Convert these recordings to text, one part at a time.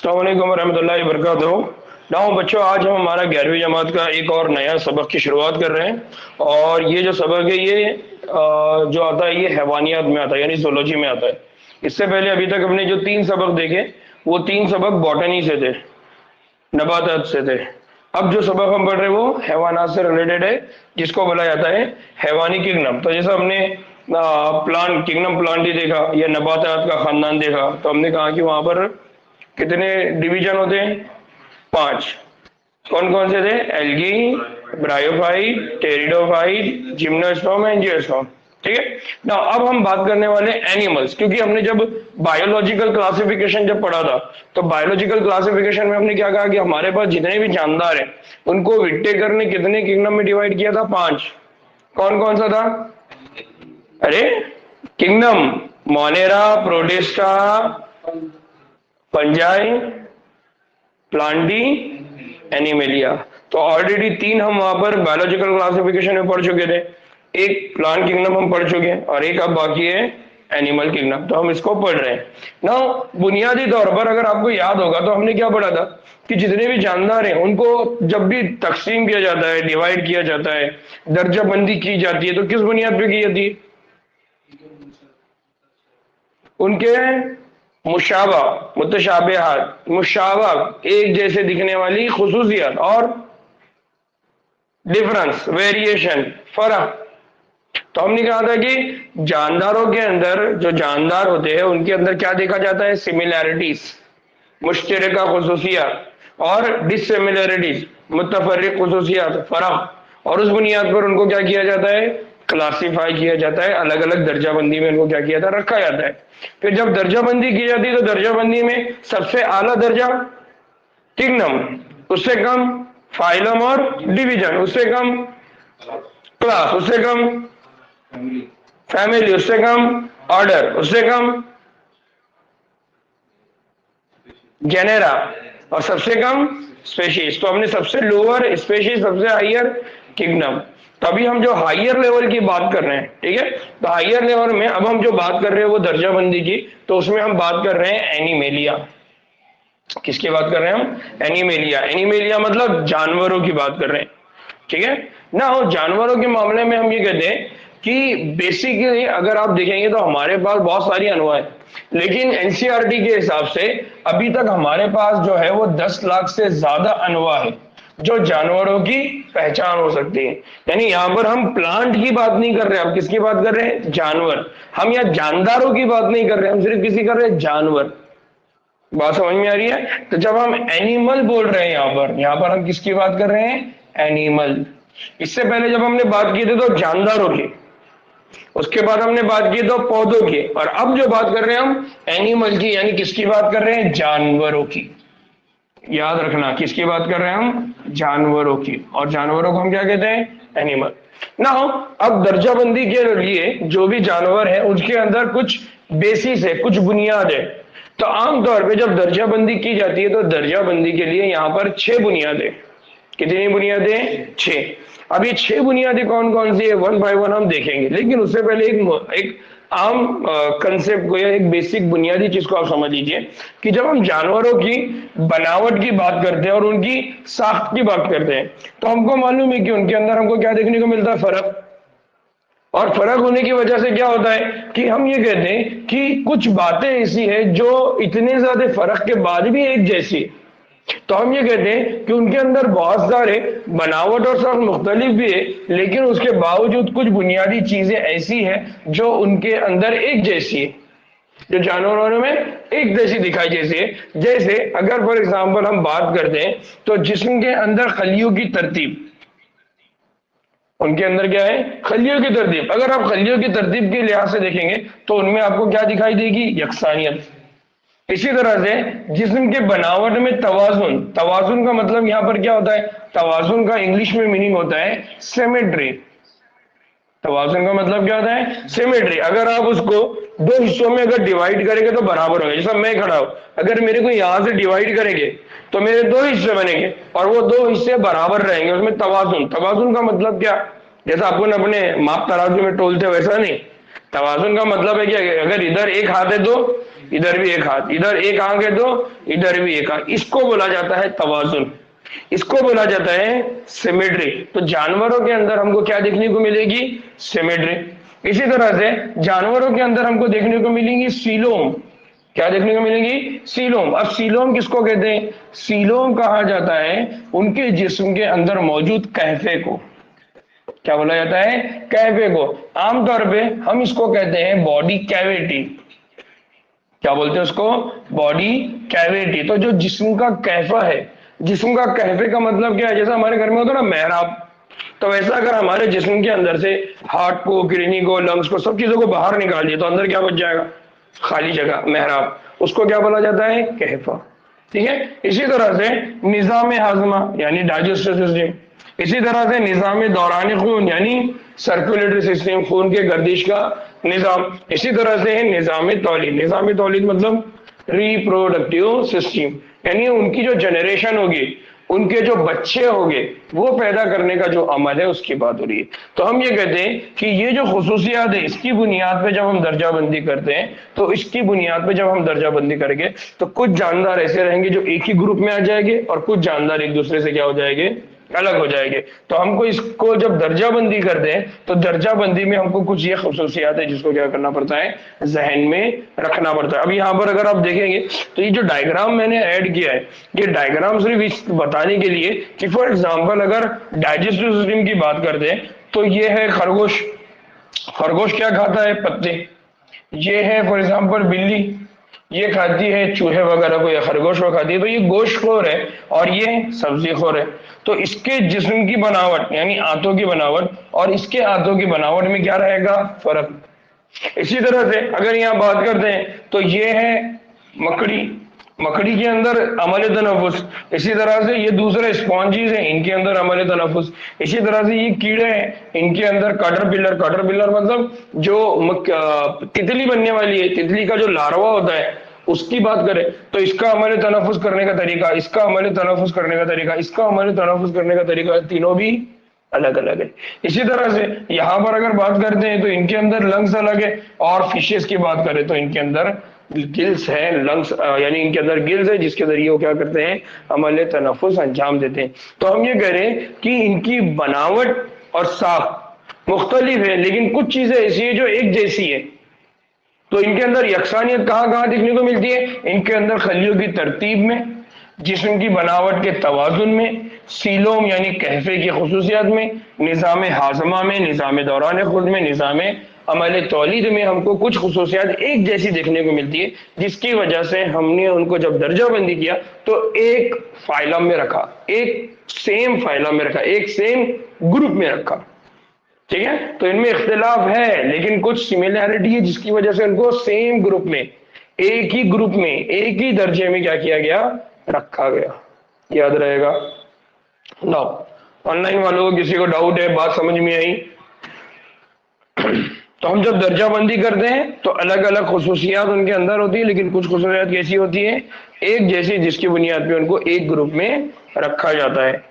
अस्सलाम वालेकुम रहमतुल्लाहि व बरकातहू। नाउ बच्चों, आज हम हमारा 11वीं जमात का एक और नया सबक की शुरुआत कर रहे हैं। और ये जो सबक है ये जो आता है ये हैवानियात में आता है, यानी ज़ूलॉजी में आता है। इससे पहले अभी तक हमने जो 3 सबक देखे वो 3 सबक बॉटनी से थे, नबातात से थे। अब जो सबक हम पढ़ रहे हैं वो हैवानात से रिलेटेड है, जिसको बोला जाता है हैवानी किंगडम। तो जैसा हमने प्लांट किंगडम प्लांट ही देखा या नबातात का खानदान देखा, तो हमने कहा कि वहां पर कितने डिवीजन होते हैं? 5। कौन कौन से थे? Algae, bryophyte, pteridophyte, gymnosperm, angiosperm. ठीक है ना। अब हम बात करने वाले एनिमल्स, क्योंकि हमने जब बायोलॉजिकल क्लासिफिकेशन जब पढ़ा था तो बायोलॉजिकल क्लासिफिकेशन में हमने क्या कहा कि हमारे पास जितने भी जानदार हैं उनको विटेकर ने कितने किंगडम में डिवाइड किया था? 5। कौन कौन सा था? अरे kingdom Monera, protista, fungi, Plantae, animalia. तो ऑलरेडी 3 हम वहां पर बायोलॉजिकल क्लासिफिकेशन में पढ़ चुके थे। एक प्लांट किंगडम हम पढ़ चुके हैं और एक अब बाकी है एनिमल किंगडम, तो हम इसको पढ़ रहे हैं ना। बुनियादी तौर पर अगर आपको याद होगा तो हमने क्या पढ़ा था कि जितने भी जानदार हैं उनको जब भी तकसीम किया जाता है, डिवाइड किया जाता है, दर्जाबंदी की जाती है, तो किस बुनियाद पे की जाती है? उनके मुशाबा, मुतशाबिहात, मुशाबा एक जैसे दिखने वाली खुसूसियत, और डिफरेंस, वेरिएशन, फर्क। तो हमने कहा था कि जानदारों के अंदर जो जानदार होते हैं उनके अंदर क्या देखा जाता है? सिमिलैरिटीज, मुश्तरका खुसूसियात, और डिससिमिलैरिटीज, मुतफर्रिक खुसूसियात, फर्क। और उस बुनियाद पर उनको क्या किया जाता है? क्लासिफाई किया जाता है, अलग अलग दर्जाबंदी में उनको क्या किया जाता है? रखा जाता है। फिर जब दर्जाबंदी की जाती है तो दर्जाबंदी में सबसे आला दर्जा किंगडम, उससे कम फाइलम और डिवीजन, उससे कम क्लास, उससे कम फैमिली, उससे कम ऑर्डर, उससे कम जेनेरा, और सबसे कम स्पेशीज। तो हमने सबसे लोअर स्पेशीज, सबसे हाइयर किंगडम। तो अभी हम जो हाइयर लेवल की बात कर रहे हैं, ठीक है, तो हाइयर लेवल में अब हम जो बात कर रहे हैं वो दर्जाबंदी की, तो उसमें हम बात कर रहे हैं एनिमेलिया। किसकी बात कर रहे हैं हम? एनिमेलिया। एनिमेलिया मतलब जानवरों की बात कर रहे हैं, ठीक है ना। जानवरों के मामले में हम ये कहते हैं कि बेसिकली अगर आप देखेंगे तो हमारे पास बहुत सारी अनवा है, लेकिन एनसीईआरटी के हिसाब से अभी तक हमारे पास जो है वो 10 लाख से ज्यादा अनवा है जो जानवरों की पहचान हो सकती है। यानी यहां पर हम प्लांट की बात नहीं कर रहे, हम किसकी बात कर रहे हैं? जानवर। हम यहाँ जानदारों की बात नहीं कर रहे, हम सिर्फ किसी कर रहे हैं? जानवर। बात समझ में आ रही है? तो जब हम एनिमल बोल रहे हैं यहां पर हम किसकी बात कर रहे हैं? एनिमल। इससे पहले जब हमने बात की थी तो जानदारों की, उसके बाद हमने बात की तो पौधों की, और अब जो बात कर रहे हैं हम एनिमल की, यानी किसकी बात कर रहे हैं? जानवरों की। याद रखना, किसकी बात कर रहे हैं हम? जानवरों की। और जानवरों को हम क्या कहते हैं? एनिमल ना। अब दर्जाबंदी के लिए जो भी जानवर है उसके अंदर कुछ बेसिस है, कुछ बुनियाद है। तो आमतौर पे जब दर्जाबंदी की जाती है तो दर्जाबंदी के लिए यहां पर 6 बुनियादें। कितनी बुनियादें? 6। अब ये 6 बुनियादें कौन कौन सी है, वन बाय वन हम देखेंगे, लेकिन उससे पहले एक आम कंसेप्ट को या एक बेसिक बुनियादी चीज को आप समझ लीजिए कि जब हम जानवरों की बनावट की बात करते हैं और उनकी साख्त की बात करते हैं तो हमको मालूम है कि उनके अंदर हमको क्या देखने को मिलता है? फर्क। और फर्क होने की वजह से क्या होता है कि हम ये कहते हैं कि कुछ बातें ऐसी है जो इतने ज्यादा फर्क के बाद भी एक जैसी है। तो हम ये कहते हैं कि उनके अंदर बहुत सारे बनावट और सब मुख्तलिफ भी है, लेकिन उसके बावजूद कुछ बुनियादी चीजें ऐसी हैं जो उनके अंदर एक जैसी है, जो जानवरों में एक जैसी दिखाई जैसी है। जैसे अगर फॉर एग्जाम्पल हम बात करते हैं तो जिस्म के अंदर खलियों की तरतीब, उनके अंदर क्या है? खलियों की तरतीब। अगर आप खलियों की तरतीब के लिहाज से देखेंगे तो उनमें आपको क्या दिखाई देगी? यकसानियत। इसी तरह से जिस्म के बनावट में तवाजुन। तवाजुन का मतलब यहां पर क्या होता है? तवाजुन का इंग्लिश में मीनिंग होता है सिमेट्री। तवाजुन का मतलब क्या होता है? सिमेट्री। अगर आप उसको 2 हिस्सों में अगर डिवाइड करेंगे तो बराबर होंगे। जैसा मैं खड़ा हूं, अगर मेरे को यहां से डिवाइड करेंगे तो मेरे 2 हिस्से बनेंगे और वो 2 हिस्से बराबर रहेंगे, उसमें तवाजुन। तवाजुन का मतलब क्या? जैसा अपन अपने माप तराजू में तोलते वैसा नहीं। तवाजुन का मतलब है कि अगर इधर एक हाथ है तो इधर भी एक हाथ, इधर एक आंख है तो इधर भी एक आंख, इसको बोला जाता है तवाजुन, इसको बोला जाता है सिमेट्री। तो जानवरों के अंदर हमको क्या देखने को मिलेगी? सिमेट्री। इसी तरह से जानवरों के अंदर हमको देखने को मिलेंगी सीलोम। क्या देखने को मिलेंगी? सीलोम। अब सीलोम किसको कहते हैं? सीलोम कहा जाता है उनके जिस्म के अंदर मौजूद कहफे को। क्या बोला जाता है? कहफे को। आमतौर पे हम इसको कहते हैं बॉडी कैविटी। क्या बोलते हैं उसको? Body cavity. तो जो जिस्म का कहफा है, जिस्म का कहफे का मतलब क्या है? जैसा हमारे घर में होता है ना मेहराब, तो वैसा अगर हमारे जिस्म के अंदर से हार्ट को, किडनी को, लंग्स को, सब चीजों को बाहर निकाल दिया तो अंदर क्या बच जाएगा? खाली जगह, मेहराब। उसको क्या बोला जाता है? कहफा। ठीक है। इसी तरह से निजाम हाजमा यानी डाइजेस्टिव सिस्टम, इसी तरह से निजाम दौरान खून यानी सर्कुलेटरी सिस्टम, खून के गर्दिश का निजाम। इसी तरह से है निजाम तौलीद। निजाम तौलीद मतलब रिप्रोडक्टिव सिस्टम, यानी उनकी जो जनरेशन होगी, उनके जो बच्चे होंगे, वो पैदा करने का जो अमल है उसकी बात हो रही है। तो हम ये कहते हैं कि ये जो खुसूसियात है, इसकी बुनियाद पे जब हम दर्जाबंदी करते हैं, तो इसकी बुनियाद पे जब हम दर्जाबंदी करेंगे तो कुछ जानदार ऐसे रहेंगे जो एक ही ग्रुप में आ जाएंगे और कुछ जानदार एक दूसरे से क्या हो जाएंगे? अलग हो जाएंगे। तो हमको इसको जब दर्जाबंदी करते हैं तो दर्जाबंदी में हमको कुछ ये खुसूसियात है जिसको क्या करना पड़ता है? जहन में रखना पड़ता है। अब यहाँ पर अगर आप देखेंगे तो ये जो डायग्राम मैंने ऐड किया है, ये डायग्राम सिर्फ इस बताने के लिए कि फॉर एग्जाम्पल अगर डाइजेस्टिव सिस्टम की बात करते हैं तो ये है खरगोश। खरगोश क्या खाता है? पत्ते। ये है फॉर एग्जाम्पल बिल्ली, ये खाती है चूहे वगैरह को, या खरगोश को खाती है। तो ये गोश्तखोर है और ये सब्जीखोर है। तो इसके जिस्म की बनावट यानी आंतों की बनावट और इसके आंतों की बनावट में क्या रहेगा? फर्क। इसी तरह से अगर यहाँ बात करते हैं तो ये है मकड़ी। मकड़ी के अंदर अमल तनफुस। इसी तरह से ये दूसरे स्पॉन्जीज हैं, इनके अंदर अमल तनफुस। इसी तरह से ये कीड़े हैं, इनके अंदर कैटरपिलर। कैटरपिलर मतलब जो तितली बनने वाली है, तितली का जो लार्वा होता है उसकी बात करें तो इसका अमल तनफुस करने का तरीका, इसका अमल तनफुस करने का तरीका, इसका अमल तनफुस करने का तरीका, तीनों भी अलग अलग है। इसी तरह से यहाँ पर अगर बात करते हैं तो इनके अंदर लंग्स अलग है, और फिशेस की बात करें तो इनके अंदर गिल्स है, लंग्स यानी इनके अंदर गिल्स है जिसके जरिए वो क्या करते हैं? अमल तनफुस अंजाम देते हैं। तो हम ये कह रहे हैं कि इनकी बनावट और साख मुख्तलिफ है, लेकिन कुछ चीजें ऐसी है जो एक जैसी है। तो इनके अंदर यकसानियत कहाँ कहाँ देखने को मिलती है? इनके अंदर खलियों की तरतीब में, जिस्म की बनावट के तवाजुन में, सीलोम यानी कहफे की खुसूसियात में, निज़ाम हाजमा में, निज़ाम दौरान खुद में, निज़ाम अमल तौलीद में हमको कुछ खुसूसियात एक जैसी देखने को मिलती है, जिसकी वजह से हमने उनको जब दर्जाबंदी किया तो एक फाइलम में रखा, एक सेम फाइलम में रखा, एक सेम ग्रुप में रखा। ठीक है। तो इनमें इख्तिलाफ है लेकिन कुछ सिमिलैरिटी है जिसकी वजह से उनको सेम ग्रुप में, एक ही ग्रुप में, एक ही दर्जे में क्या किया गया? रखा गया। याद रहेगा ना? ऑनलाइन वालों को किसी को डाउट है, बात समझ में आई? तो हम जब दर्जाबंदी करते हैं तो अलग अलग खुसूसियात उनके अंदर होती है, लेकिन कुछ खुसूसियात कैसी होती है? एक जैसी, जिसकी बुनियाद पे उनको एक ग्रुप में रखा जाता है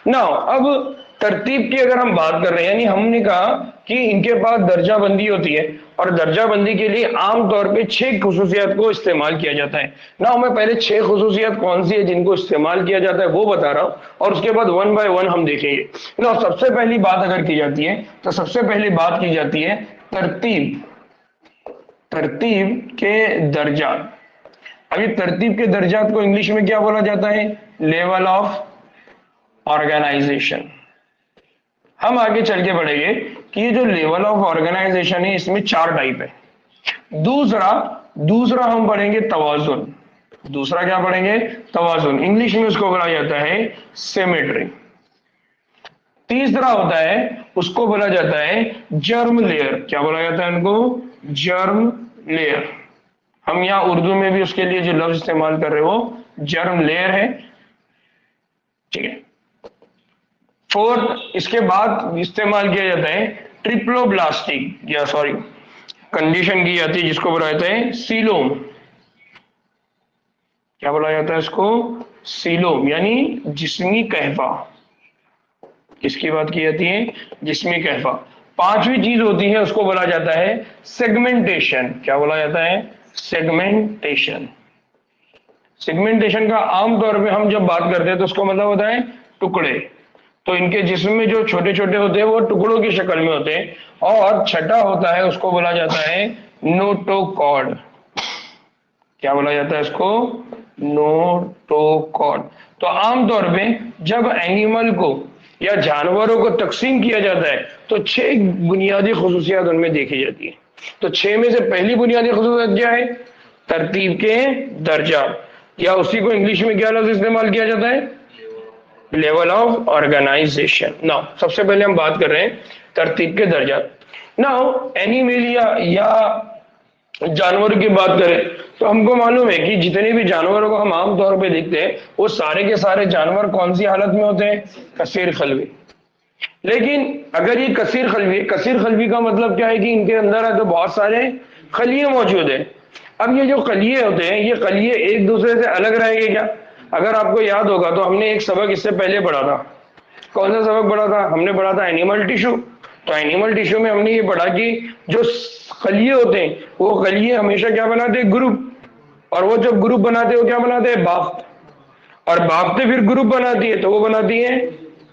ना। अब तरतीब की अगर हम बात कर रहे हैं, यानी हमने कहा कि इनके पास दर्जाबंदी होती है और दर्जाबंदी के लिए आमतौर पे 6 खुसूसियात को इस्तेमाल किया जाता है ना। मैं पहले 6 खुसूसियात कौन सी है जिनको इस्तेमाल किया जाता है वो बता रहा हूं, और उसके बाद 1 बाय 1 हम देखेंगे ना। सबसे पहली बात अगर की जाती है तो सबसे पहली बात की जाती है तरतीब, तरतीब के दर्जात। अभी तरतीब के दर्जात को इंग्लिश में क्या बोला जाता है? Level of organisation. हम आगे चल के पढ़ेंगे कि ये जो लेवल ऑफ ऑर्गेनाइजेशन है इसमें 4 टाइप है। दूसरा हम पढ़ेंगे तवाजुन। दूसरा क्या पढ़ेंगे? तवाजुन। इंग्लिश में उसको बोला जाता है सिमेट्री। तीसरा होता है, उसको बोला जाता है जर्म लेयर। क्या बोला जाता है उनको? Germ layer. हम यहाँ उर्दू में भी उसके लिए जो लफ्ज इस्तेमाल कर रहे हो जर्म लेयर है। ठीक है। 4th इसके बाद इस्तेमाल किया जाता है ट्रिप्लोब्लास्टिक, या सॉरी कंडीशन की जाती है जिसको बोला जाता है सीलोम। क्या बोला जाता है इसको? सीलोम, यानी जिस्मी कहफा। किसकी बात की जाती है? जिस्मी कहफा। 5वीं चीज होती है उसको बोला जाता है सेगमेंटेशन। क्या बोला जाता है? सेगमेंटेशन। सेगमेंटेशन का आमतौर पे हम जब बात करते हैं तो उसका मतलब होता है टुकड़े। तो इनके जिस्म में जो छोटे छोटे होते हैं वो टुकड़ों की शक्ल में होते हैं। और छठा होता है उसको बोला जाता है नोटोकॉर्ड। क्या बोला जाता है इसको? नोटोकॉर्ड। तो आमतौर पे जब एनिमल को या जानवरों को तकसीम किया जाता है तो 6 बुनियादी खसूसियात उनमें देखी जाती है। तो 6 में से पहली बुनियादी खसूसियत क्या है? तरतीब के दर्जा, या उसी को इंग्लिश में क्या लफ्ज इस्तेमाल किया जाता है? Level of organisation. नाउ सबसे पहले हम बात कर रहे हैं तरतीब के दर्जा। नाउ एनिमल या जानवरों की बात करें तो हमको मालूम है कि जितने भी जानवरों को हम आमतौर पे देखते हैं वो सारे के सारे जानवर कौन सी हालत में होते हैं? कसीर खलवी। लेकिन अगर ये कसीर खलवी का मतलब क्या है कि इनके अंदर है तो बहुत सारे खलिए मौजूद है। अब ये जो खलिए होते हैं ये खलिए एक दूसरे से अलग रहेंगे क्या? अगर आपको याद होगा तो हमने एक सबक इससे पहले पढ़ा था। कौन सा सबक पढ़ा था? हमने पढ़ा था एनिमल टिश्यू। तो एनिमल टिश्यू में हमने ये पढ़ा कि जो खलिए होते हैं वो खलिए हमेशा क्या बनाते हैं? ग्रुप। और वो जब ग्रुप बनाते हैं वो क्या बनाते हैं? बाफ्त। और बाफ्ते फिर ग्रुप बनाती है तो वो बनाती है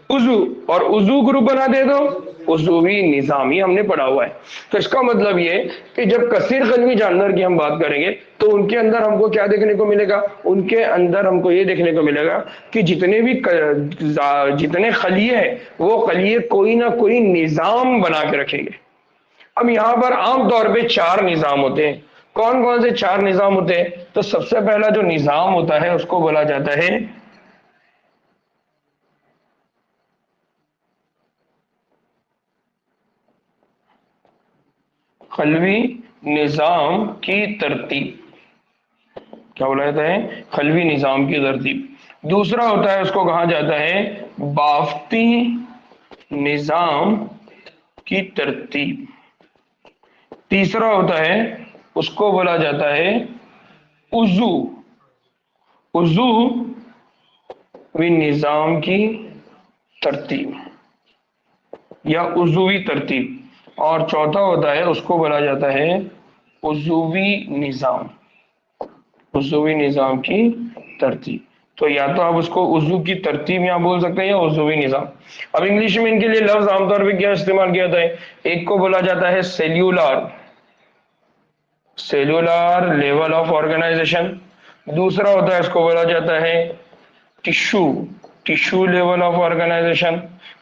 उजू। और उजू ग्रुप बनाते हैं तो उजूवी निजाम, ये हमने पढ़ा हुआ है। तो इसका मतलब ये कि जब कसीर कलमी जानवर की हम बात करेंगे तो उनके अंदर हमको क्या देखने को मिलेगा? उनके अंदर हमको ये देखने को मिलेगा कि जितने खलिए हैं वो खलिए कोई ना कोई निजाम बना के रखेंगे। अब यहां पर आमतौर पे 4 निजाम होते हैं। कौन कौन से 4 निजाम होते हैं? तो सबसे पहला जो निजाम होता है उसको बोला जाता है खलवी निजाम की तरतीब। क्या बोला जाता है? खलवी निजाम की तरतीब। दूसरा होता है उसको कहा जाता है बाफ्ती निजाम की तरतीब। तीसरा होता है उसको बोला जाता है उजू उजू वी निजाम की तरतीब या उजूवी तरतीब। और चौथा होता है उसको बोला जाता है उजूवी निजाम की तरतीब। तो या तो आप उसको उजू की तरतीब यहां बोल सकते हैं या उजूवी निजाम। अब इंग्लिश में इनके लिए लफ्ज आमतौर पर क्या इस्तेमाल किया जाता है? एक को बोला जाता है सेल्यूलर लेवल ऑफ ऑर्गेनाइजेशन। दूसरा होता है इसको बोला जाता है टिश्यू लेवल ऑफ ऑर्गेनाइजेशन।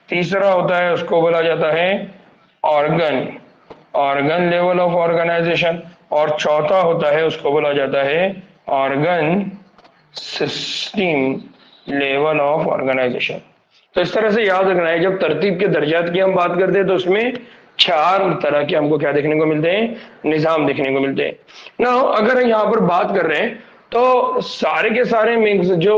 तीसरा होता है उसको बोला जाता है ऑर्गन लेवल ऑफ ऑर्गेनाइजेशन। और चौथा होता है उसको बोला जाता है organ system level of organisation. तो इस तरह से याद रखना है जब तरतीब के दर्जात की हम बात करते हैं तो उसमें 4 तरह के हमको क्या देखने को मिलते हैं? निजाम देखने को मिलते हैं ना। अगर हम यहाँ पर बात कर रहे हैं तो सारे के सारे मिक्स जो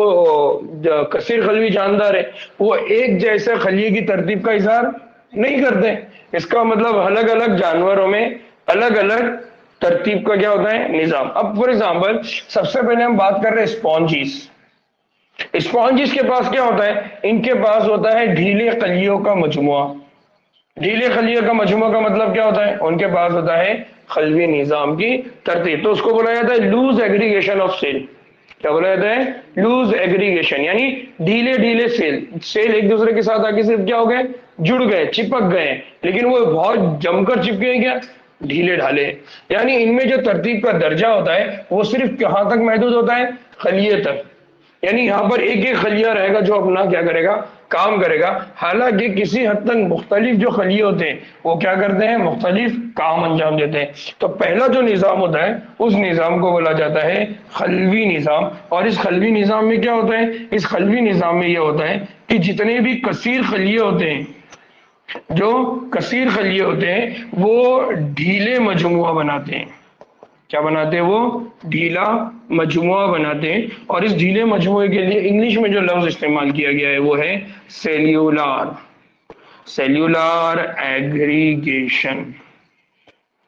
कसीर खलवी जानदार है वो एक जैसे खलिए की तरतीब का इजहार नहीं करते। इसका मतलब अलग अलग जानवरों में अलग अलग तरतीब का क्या होता है? निजाम। अब फॉर एग्जाम्पल सबसे पहले हम बात कर रहे हैं स्पॉन्जिस के पास क्या होता है? इनके पास होता है ढीले खलियों का मजमुआ। ढीले खलियों का मजमुआ का मतलब क्या होता है? उनके पास होता है खलवी निजाम की तरतीब। तो उसको बोला जाता है लूज एग्रीगेशन ऑफ सेल। क्या बोला जाता है? लूज एग्रीगेशन, यानी ढीले ढीले सेल एक दूसरे के साथ आके सिर्फ क्या हो गए? जुड़ गए, चिपक गए, लेकिन वो बहुत जमकर चिपके हैं क्या? ढीले ढाले। यानी इनमें जो तरतीब का दर्जा होता है वो सिर्फ कहां तक महदूद होता है? खलिए तक। यानी यहां पर एक एक खलिया रहेगा जो अपना क्या करेगा? काम करेगा। हालांकि किसी हद तक मुख्तलिफ जो खलिए होते हैं वो क्या करते हैं? मुख्तलिफ काम अंजाम देते हैं। तो पहला जो निजाम होता है उस निजाम को बोला जाता है खलवी निजाम। और इस खलवी निजाम में क्या होता है? इस खलवी निजाम में यह होता है कि जितने भी कसीर खलिए होते हैं वो ढीले मजमुआ बनाते हैं। क्या बनाते हैं? वो ढीला मजमुआ बनाते हैं। और इस ढीले मजमुए के लिए इंग्लिश में जो लफ्ज इस्तेमाल किया गया है वो है सेल्यूलर एग्रीगेशन।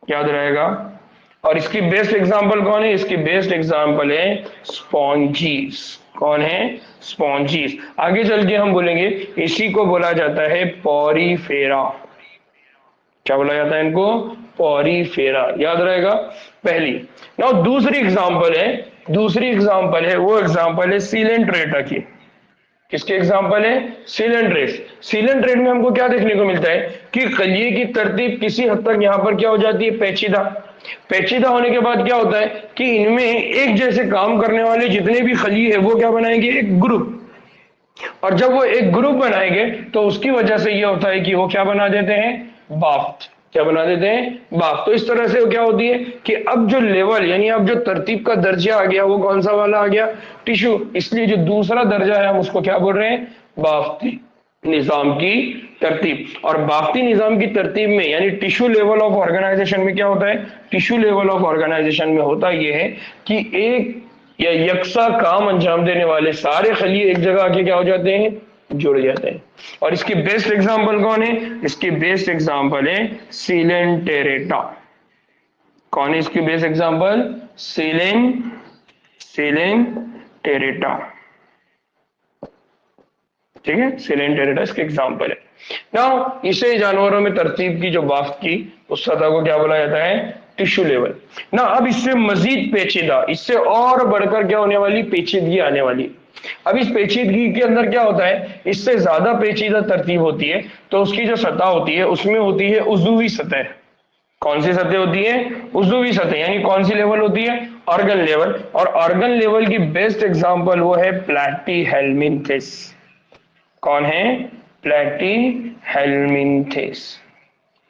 याद रहेगा। और इसकी बेस्ट एग्जांपल कौन है? इसकी बेस्ट एग्जांपल है स्पॉन्जीज। कौन है? स्पॉन्जीज। आगे चल के हम बोलेंगे इसी को बोला जाता है पॉरीफेरा। क्या बोला जाता है इनको? पॉरीफेरा, याद रहेगा पहली। नाउ दूसरी एग्जांपल है वो एग्जांपल है सीलेंट्रेटा की। किसके एग्जांपल है? सीलेंट्रेट। सीलेंट्रेट में हमको क्या देखने को मिलता है कि खलिए की तरतीब किसी हद तक यहाँ पर क्या हो जाती है? पेचीदा। पेचीदा होने के बाद क्या होता है कि इनमें एक जैसे काम करने वाले जितने भी खलिए है वो क्या बनाएंगे? एक ग्रुप। और जब वो एक ग्रुप बनाएंगे तो उसकी वजह से ये होता है कि वो क्या बना देते हैं? बाफ्ट। क्या बना देते हैं? बाफ्ट। तो इस तरह से क्या होती है कि अब जो लेवल यानी अब जो तरतीब का दर्जा आ गया वो कौन सा वाला आ गया? टिश्यू। इसलिए जो दूसरा दर्जा है हम उसको क्या बोल रहे हैं? बाफ्ती निजाम की तरतीब। और बाफ्ती निजाम की तरतीब में यानी टिश्यू लेवल ऑफ ऑर्गेनाइजेशन में क्या होता है? टिश्यू लेवल ऑफ ऑर्गेनाइजेशन में होता यह है कि एक या यकसा काम अंजाम देने वाले सारे खलिए एक जगह आके क्या हो जाते हैं? जुड़ जाते हैं। और इसकी बेस्ट एग्जांपल कौन है? इसकी बेस्ट एग्जांपल है सीलेंटेरेटा। कौन है इसकी बेस्ट एग्जांपल? सीलेंटेरेटा। ठीक है, सीलेंटेरेटा इसके एग्जांपल है। नाउ इसे जानवरों में तरतीब की जो बाफ्त की उस सतह को क्या बोला जाता है? Tissue level. ना अब इससे मजीद पेचीदा, इससे और बढ़कर क्या होने वाली? पेचीदगी आने वाली। अब इस पेचीदगी के अंदर क्या होता है? इससे ज्यादा पेचीदा तरतीब होती है तो उसकी जो सतह होती है उसमें होती है उज़वी सतह। कौन सी सतह होती है? उज़वी सतह। यानी कौन सी लेवल होती है? Organ level. और ऑर्गन लेवल की बेस्ट एग्जांपल वो है प्लैटीहेल्मिन्थेस। कौन है? प्लैटीहेल्मिन्थेस।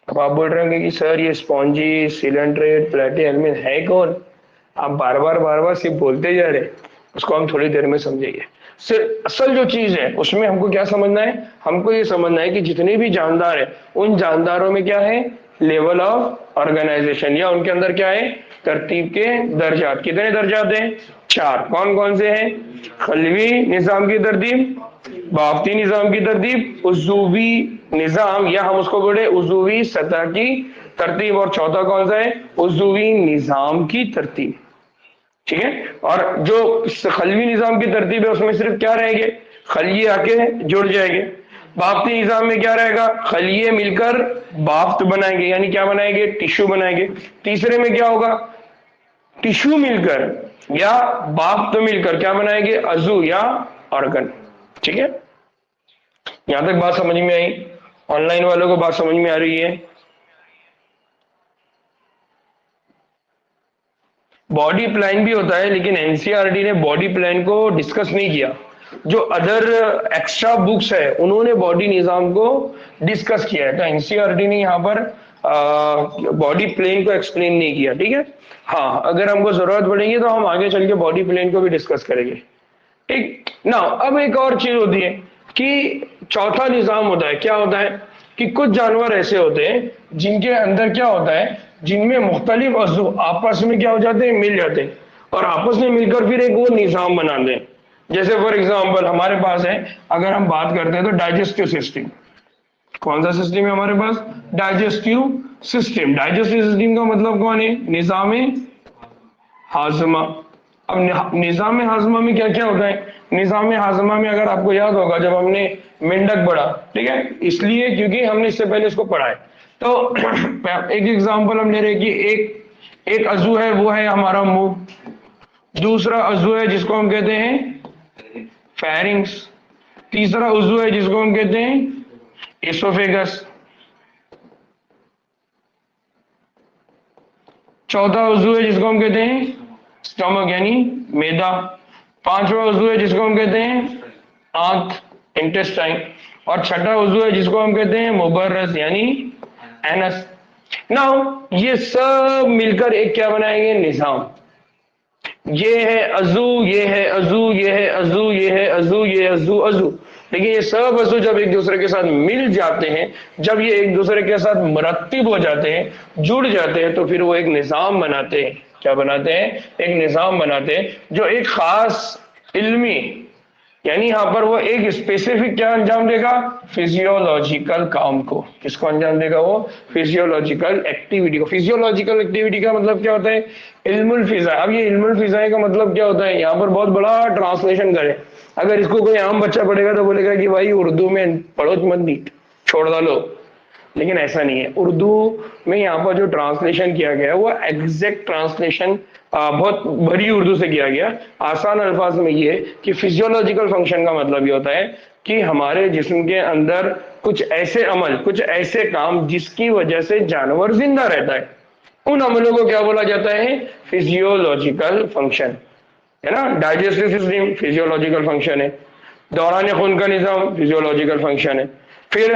अब आप बोल रहे होंगे कि सर ये स्पॉन्जी, सीलेंट्रेट, प्लैटीहेल्मिन है कौन? आप बार बार सिर्फ बोलते जा रहे, उसको हम थोड़ी देर में समझेंगे। सिर्फ असल जो चीज है उसमें हमको क्या समझना है? हमको ये समझना है कि जितने भी जानदार है उन जानदारों में क्या है? लेवल ऑफ ऑर्गेनाइजेशन, या उनके अंदर क्या है? तरतीब के दर्जात। कितने दर्जात हैं? 4। कौन कौन से हैं? खलवी निजाम की तरतीब, बाफ्ती निजाम की तरतीब, उज़वी निजाम या हम उसको बोले उज़वी सतह की तरतीब, और चौथा कौन सा है? उज़वी निजाम की तरतीब। ठीक है। और जो खलवी निजाम की तरतीब है उसमें सिर्फ क्या रहेंगे? खलिए आके जुड़ जाएंगे। बाफ्ती निजाम में क्या रहेगा? खलिए मिलकर बाफ्त बनाएंगे, यानी क्या बनाएंगे? टिश्यू बनाएंगे। तीसरे में क्या होगा? टिश्यू मिलकर या बाफ्त मिलकर क्या बनाएंगे? अज़ू या ऑर्गन। ठीक है, यहां तक बात समझ में आई? ऑनलाइन वालों को बात समझ में आ रही है? बॉडी प्लान भी होता है लेकिन एनसीईआरटी ने बॉडी प्लान को डिस्कस नहीं किया। जो अदर एक्स्ट्रा बुक्स है उन्होंने बॉडी निजाम को डिस्कस किया है, तो एनसीईआरटी ने यहाँ पर बॉडी प्लेन को एक्सप्लेन नहीं किया। ठीक है, हाँ, अगर हमको जरूरत पड़ेगी तो हम आगे चल के बॉडी प्लेन को भी डिस्कस करेंगे। ठीक ना। अब एक और चीज होती है कि चौथा निजाम होता है। क्या होता है कि कुछ जानवर ऐसे होते हैं जिनके अंदर क्या होता है, जिनमें मुख्तलिफ अज़ू आपस में क्या हो जाते हैं? मिल जाते हैं, और आपस में मिलकर फिर एक वो निजाम बनाते हैं। जैसे फॉर एग्जांपल हमारे पास है, अगर हम बात करते हैं तो डाइजेस्टिव सिस्टम। कौन सा सिस्टम है हमारे पास? Digestive system. डाइजेस्टिव सिस्टम का मतलब कौन है? निजाम हाजमा। अब निजाम हाजमा में क्या क्या होता है? निजाम हाजमा में अगर आपको याद होगा जब हमने मेंढक पढ़ा, ठीक है, इसलिए क्योंकि हमने इससे पहले इसको पढ़ा है, तो एक एग्जांपल हम ले रहे हैं कि एक अज़ू है वो है हमारा मुंह, दूसरा अज़ू है जिसको हम कहते हैं फेरिंग्स, तीसरा अज़ू है जिसको हम कहते हैं एसोफेगस, चौथा अज़ू है जिसको हम कहते हैं स्टमक यानी मैदा, पांचवा अज़ू है जिसको हम कहते हैं आंत इंटेस्टाइन, और छठा अज़ू है जिसको हम कहते हैं मुबर्रस यानी एनस। नाउ ये सब मिलकर एक क्या बनाएंगे? निजाम। ये है अज़ू, ये है अज़ू, ये है अज़ू, ये है अज़ू, ये अज़ू अज़ू। लेकिन ये सब अज़ू जब एक दूसरे के साथ मिल जाते हैं, जब ये एक दूसरे के साथ मुरत्तिब हो जाते हैं, जुड़ जाते हैं, तो फिर वो एक निजाम बनाते हैं। क्या बनाते हैं? एक निजाम बनाते हैं जो एक खास इल्मी, यानी यहां पर वो एक स्पेसिफिक क्या अंजाम देगा? फिजियोलॉजिकल काम को। किसको अंजाम देगा? वो फिजियोलॉजिकल एक्टिविटी को। फिजियोलॉजिकल एक्टिविटी का मतलब क्या होता है? इल्मुल फिजा। अब ये इल्मुल फिजा का मतलब क्या होता है? यहाँ पर बहुत बड़ा ट्रांसलेशन करें, अगर इसको कोई आम बच्चा पढ़ेगा तो बोलेगा कि भाई उर्दू में पढ़ो मत, छोड़ डालो। लेकिन ऐसा नहीं है। उर्दू में यहाँ पर जो ट्रांसलेशन किया गया है वो एग्जैक्ट ट्रांसलेशन बहुत बड़ी उर्दू से किया गया। आसान अल्फाज में ये कि फिजियोलॉजिकल फंक्शन का मतलब ये होता है कि हमारे जिस्म के अंदर कुछ ऐसे अमल, कुछ ऐसे काम जिसकी वजह से जानवर जिंदा रहता है, उन अमलों को क्या बोला जाता है? फिजियोलॉजिकल फंक्शन, है ना। डाइजेस्टिव सिस्टम फिजियोलॉजिकल फंक्शन है, दौरान खून का निजाम फिजियोलॉजिकल फंक्शन है, फिर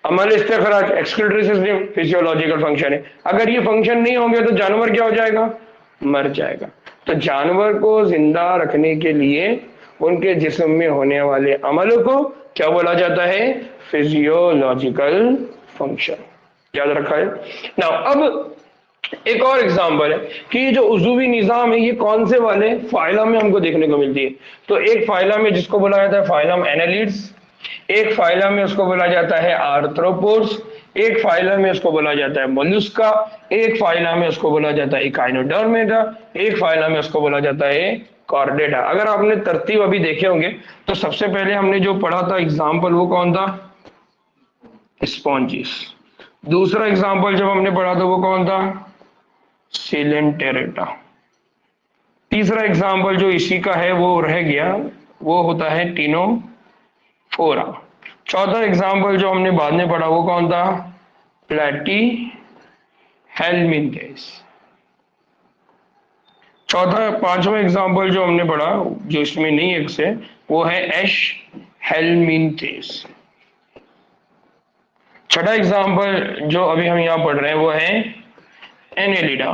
अमल इस्तेखराज एक्सक्रीटरी सिस्टम फिजियोलॉजिकल फंक्शन है। अगर ये फंक्शन नहीं होंगे तो जानवर क्या हो जाएगा? मर जाएगा। तो जानवर को जिंदा रखने के लिए उनके जिस्म में होने वाले अमलों को क्या बोला जाता है? Physiological function. याद रखा है ना। अब एक और एग्जांपल है कि जो उज़ुवी निजाम है ये कौन से वाले फाइलम में हमको देखने को मिलती है। तो एक फाइलम है जिसको बोला जाता है फाइलम एनालिड्स, एक फाइलम में उसको बोला जाता है आर्थ्रोपोड्स, एक फाइलम में उसको बोला जाता है मोलस्का, एक फाइलम में उसको बोला जाता है इकाइनोडर्मेटा, एक फाइलम में उसको बोला जाता है कॉर्डेटा। अगर आपने तरतीब अभी देखे होंगे तो सबसे पहले हमने जो पढ़ा था एग्जाम्पल वो कौन था? स्पॉन्जिस। दूसरा एग्जाम्पल जब हमने पढ़ा था वो कौन था? सिलेंटेरेटा। तीसरा एग्जाम्पल जो इसी का है वो रह गया, वो होता है टिनोफोरा। चौथा एग्जाम्पल जो हमने बाद में पढ़ा वो कौन था? प्लेटी हेलमिंथेस। चौथा पांचवा एग्जाम्पल जो हमने पढ़ा जो इसमें नहीं एक से, वो है एश हेलमिंथेस। छठा एग्जाम्पल जो अभी हम यहां पढ़ रहे हैं वो है एनेलिडा।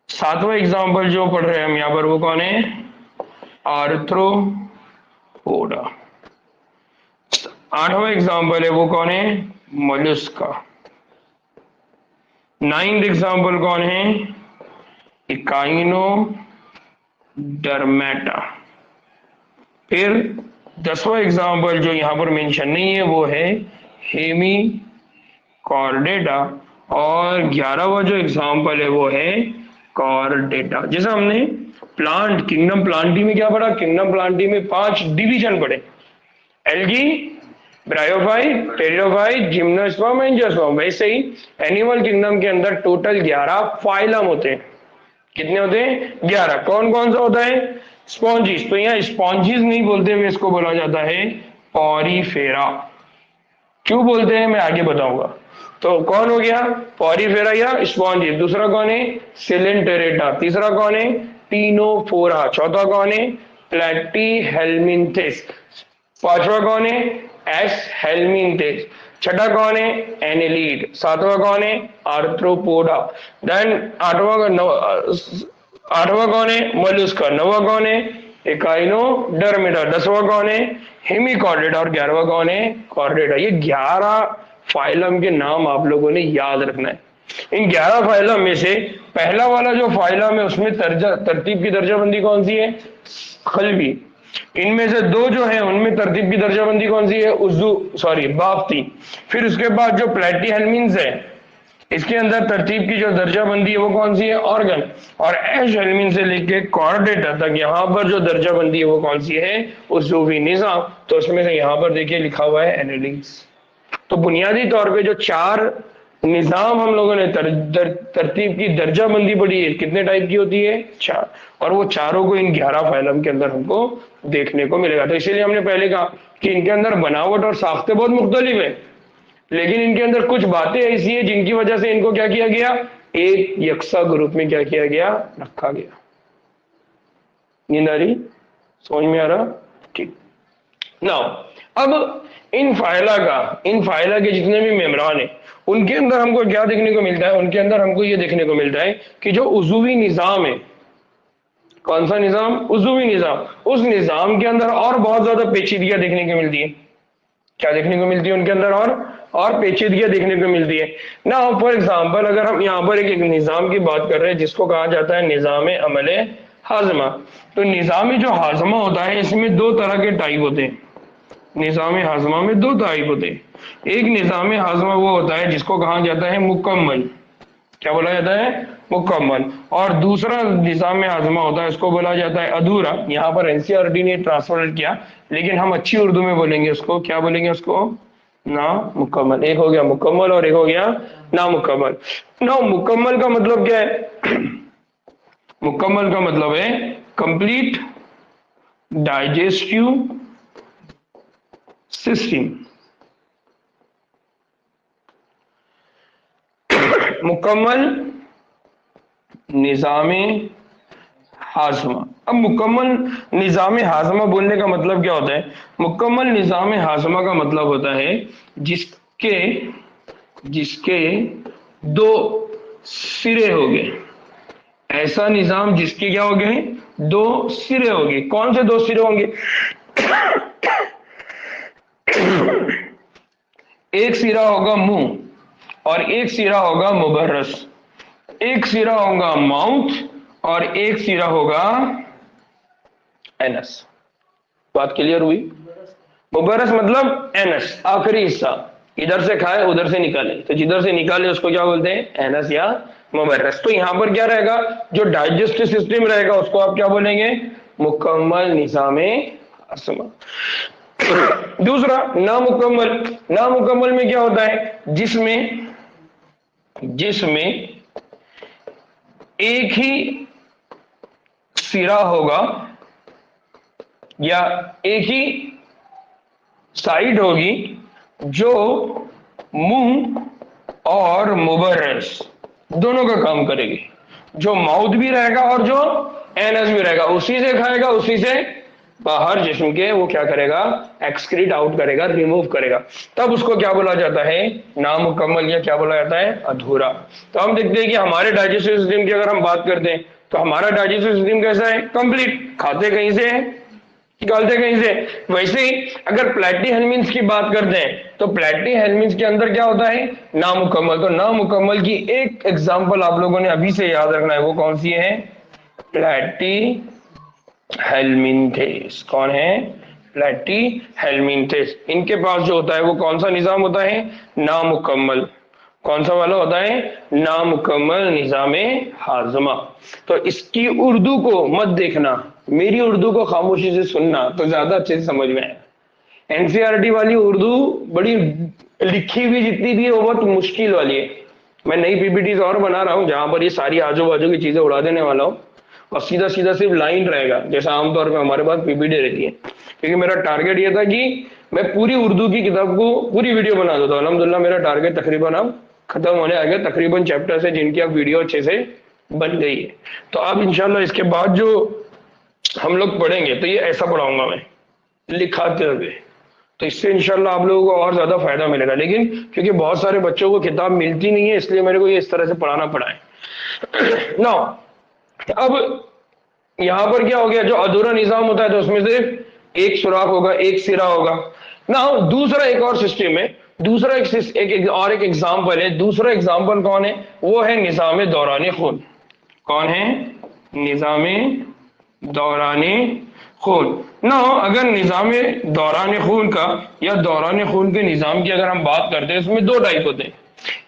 सातवां एग्जाम्पल जो पढ़ रहे हैं हम यहां पर वो कौन है? आर्थ्रोपोडा। आठवां एग्जाम्पल है वो कौन है? मोलस्का। नाइन्थ एग्जाम्पल कौन है? इकाइनोडर्मेटा। फिर 10वां एग्जाम्पल जो यहां पर मेंशन नहीं है वो है हेमिकॉर्डेटा। और 11वां जो एग्जाम्पल है वो है कॉर्डेटा। जैसे हमने प्लांट किंगडम प्लांटी में क्या पढ़ा? किंगडम प्लांटी में 5 डिवीजन पढ़े, algae, bryophyte, pteridophyte, gymnosperm, angiosperm. वैसे ही एनिमल किंगडम के अंदर टोटल 11 फाइलम होते हैं। कितने होते हैं? 11। कौन कौन सा होता है? स्पॉन्जिस। तो यहाँ स्पॉन्जिस नहीं बोलते हुए इसको बोला जाता है पॉरीफेरा। क्यों बोलते हैं मैं आगे बताऊंगा। तो कौन हो गया? पॉरीफेरा या स्पॉन्जिस। दूसरा कौन है? सिलेंटेरेटा। तीसरा कौन है? टिनोफोरा। चौथा कौन है? प्लेटी हेलमिंथेस। पांचवा कौन है? एस हेलमिंथेस। छठा कौन है? एनेलिड। सातवां कौन है? आर्थ्रोपोडा। देन आठवां कौन है? मोलस्का। नौवां कौन है? इकाइनोडर्मेटा। 10वां कौन है? हेमिकॉर्डेटा। और 11वां कौन है? कॉर्डेटा। ये 11 फाइलम के नाम आप लोगों ने याद रखना है। इन 11 फाइलम में से पहला वाला जो फाइलम है उसमें तरतीब की दर्जाबंदी कौन सी है? खलबी। इनमें से 2 जो है उनमें तरतीब की दर्जाबंदी कौन सी है? बाफ्ती। फिर उसके बाद जो प्लेटीहेल्मिन्स है इसके अंदर तरतीब की जो दर्जाबंदी है वो कौन सी है? ऑर्गन। और एश हेल्मिन से लेके कॉर्डेटा तक यहाँ पर जो दर्जाबंदी है वो कौन सी है? उज़ुवी निजाम। तो उसमें से यहाँ पर देखिए लिखा हुआ है एनेलिड्स। तो बुनियादी तौर पे जो 4 निजाम हम लोगों ने तरतीब की दर्जाबंदी पढ़ी है, कितने टाइप की होती है? 4। और वो चारों को इन 11 फाइलम के अंदर हमको देखने को मिलेगा। तो इसीलिए हमने पहले कहा कि इनके अंदर बनावट और साख्ते बहुत मुख्तलिफ है, लेकिन इनके अंदर कुछ बातें ऐसी है जिनकी वजह से इनको क्या किया गया? एक यकसा ग्रुप में क्या किया गया? रखा गया। नींद आ रही? समझ में आ रहा? ठीक। नाउ अब इन फाइला के जितने भी मेम्ब्रान है उनके अंदर हमको क्या देखने को मिलता है? उनके अंदर हमको ये देखने को मिलता है कि जो उज़ुवी निजाम है, कौन सा निजाम? उज़ुवी निजाम। उस निजाम के अंदर और बहुत ज्यादा पेचीदगियां देखने को मिलती है। क्या देखने को मिलती है उनके अंदर? और पेचीदगियां देखने को मिलती है ना। फॉर एग्जाम्पल अगर हम यहाँ पर एक निजाम की बात कर रहे हैं जिसको कहा जाता है निजाम अमले हाजमा, तो निजाम जो हाजमा होता है इसमें 2 तरह के टाइप होते हैं। निजाम हाजमा में 2 टाइप होते हैं। एक निजाम हाजमा वो होता है जिसको कहा जाता है मुकम्मल। क्या बोला जाता है? मुकम्मल। और दूसरा निजाम हाजमा होता है उसको बोला जाता है अधूरा। यहाँ पर एनसीईआरटी ने ट्रांसफर किया, लेकिन हम अच्छी उर्दू में बोलेंगे उसको, क्या बोलेंगे उसको? ना मुकम्मल। एक हो गया मुकम्मल और एक हो गया ना मुकम्मल। ना मुकम्मल का मतलब क्या है? मुकम्मल का मतलब है कंप्लीट डाइजेस्टिव सिस्टम। मुकम्मल निज़ामे हाजमा। अब मुकम्मल निज़ाम हाजमा बोलने का मतलब क्या होता है? मुकम्मल निज़ाम हाजमा का मतलब होता है जिसके जिसके दो सिरे हो गए। ऐसा निजाम जिसके क्या हो गए? दो सिरे हो गए। कौन से दो सिरे होंगे? एक सिरा होगा मुंह और एक सिरा होगा मुबर्रस। एक सिरा होगा माउथ और एक सिरा होगा एनस। बात क्लियर हुई? मुबरस मतलब एनस, आखिरी हिस्सा। इधर से खाए उधर से निकाले, तो जिधर से निकाले उसको क्या बोलते हैं? एनस या मुबरस। तो यहां पर क्या रहेगा? जो डाइजेस्टिव सिस्टम रहेगा उसको आप क्या बोलेंगे? मुकम्मल निज़ामे हाज़िमा। दूसरा नामुकम्मल। नामुकम्मल में क्या होता है? जिसमें जिसमें एक ही सिरा होगा या एक ही साइड होगी जो मुंह और मुबर्रस दोनों का काम करेगी। जो माउथ भी रहेगा और जो एनस भी रहेगा, उसी से खाएगा, उसी से बाहर जिस्म के वो क्या करेगा? एक्सक्रीट आउट करेगा, रिमूव करेगा। तब उसको क्या बोला जाता है? नामुकम्मल या क्या बोला जाता है? अधूरा। तो हम देखते हैं कि हमारे डाइजेस्टिव सिस्टम की अगर हम बात करते हैं तो हमारा डाइजेस्टिव सिस्टम कैसा है? कंप्लीट। खाते कहीं से है, निकालते कहीं से। वैसे ही अगर प्लेटी हेलमिन्स की बात करते हैं तो प्लेटी हेलमिन्स के अंदर क्या होता है? नामुकम्मल। तो नामुकम्मल की एक एग्जांपल आप लोगों ने अभी से याद रखना है, वो कौन सी है? प्लेटी हेलमिन्थेस। कौन है? प्लेटी हेलमिन्थेस। इनके पास जो होता है वो कौन सा निजाम होता है? नामुकम्मल। कौन सा वाला होता है? नामुकम्मल निजामे हाजमा। तो इसकी उर्दू को मत देखना, मेरी उर्दू को खामोशी से सुनना तो ज्यादा अच्छे से समझ में आएगा। एनसीईआरटी वाली उर्दू बड़ी लिखी हुई जितनी भी है वो बहुत मुश्किल वाली है। मैं नई पीपीटीज और बना रहा हूं जहां पर ये सारी आजू बाजू की चीजें उड़ा देने वाला हूं और सीधा सीधा सिर्फ लाइन रहेगा जैसा आमतौर पर हमारे पास पीपीटी रहती है। क्योंकि मेरा टारगेट ये था कि मैं पूरी उर्दू की किताब को पूरी वीडियो बना देता हूं। अल्हम्दुलिल्लाह मेरा टारगेट तकरीबन अब खत्म होने आ गया। तकरीबन चैप्टर से जिनकी अब वीडियो अच्छे से बन गई है। तो अब इंशाल्लाह इसके बाद जो हम लोग पढ़ेंगे तो ये ऐसा पढ़ाऊंगा मैं, लिखाते हुए। तो इससे इंशाल्लाह आप लोगों को और ज्यादा फायदा मिलेगा। लेकिन क्योंकि बहुत सारे बच्चों को किताब मिलती नहीं है इसलिए मेरे को ये इस तरह से पढ़ाना पड़ा है। ना अब यहां पर क्या हो गया? जो अधूरा निजाम होता है तो उसमें सिर्फ एक सुराख होगा, एक सिरा होगा ना। दूसरा एक और सिस्टम है, दूसरा एक एग्जाम्पल है। दूसरा एग्जाम्पल कौन है? वो है निजाम दौरान खून। कौन है? निजाम दौरान खून। ना अगर निजाम दौरान खून का या दौरान खून के निजाम की अगर हम बात करते हैं इसमें दो टाइप होते हैं।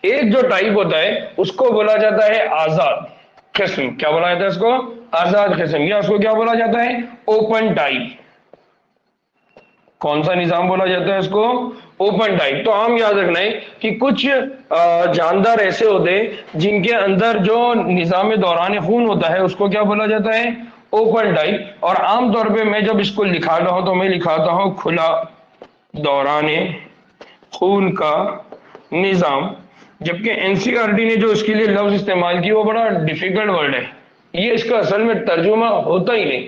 एक जो टाइप होता है उसको बोला जाता है आजाद किस्म। क्या बोला जाता है इसको? आजाद किस्म। या उसको क्या बोला जाता है? Open type. कौन सा निजाम बोला जाता है इसको? Open type. तो हम याद रखना है कि कुछ जानदार ऐसे होते हैं जिनके अंदर जो निजाम दौरान खून होता है उसको क्या बोला जाता है? Open type. और आमतौर पे मैं जब इसको लिखाता हूं तो मैं लिखाता हूं खुला दौरान खून का निजाम। जबकि एनसीईआरटी ने जो इसके लिए लफ्ज इस्तेमाल की वो बड़ा डिफिकल्ट वर्ड है, ये इसका असल में तर्जुमा होता ही नहीं।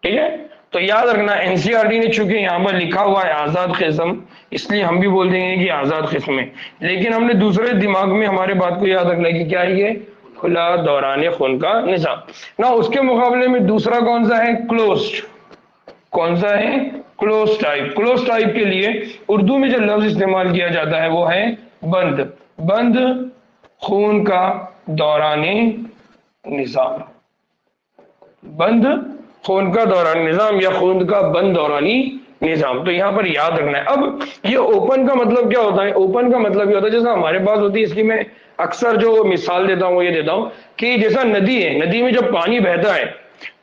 ठीक है? तो याद रखना एनसीईआरटी ने चूंकि यहां पर लिखा हुआ है आजाद किस्म, इसलिए हम भी बोल देंगे कि आजाद किस्म है। लेकिन हमने दूसरे दिमाग में हमारे बात को याद रखना है कि क्या है ये? खुला दौरान खून का निजाम। ना उसके मुकाबले में दूसरा कौन सा है? क्लोज्ड। कौन सा है? Close type. क्लोज टाइप के लिए उर्दू में जो लफ्ज इस्तेमाल किया जाता है वो है बंद। बंद खून का दौरानी निजाम। बंद खून का दौरानी निजाम या खून का बंद दौरानी निजाम। तो यहां पर याद रखना है। अब ये ओपन का मतलब क्या होता है? ओपन का मतलब ये होता है जैसा हमारे पास होती है, इसकी मैं अक्सर जो मिसाल देता हूं वो ये देता हूं कि जैसा नदी है, नदी में जब पानी बहता है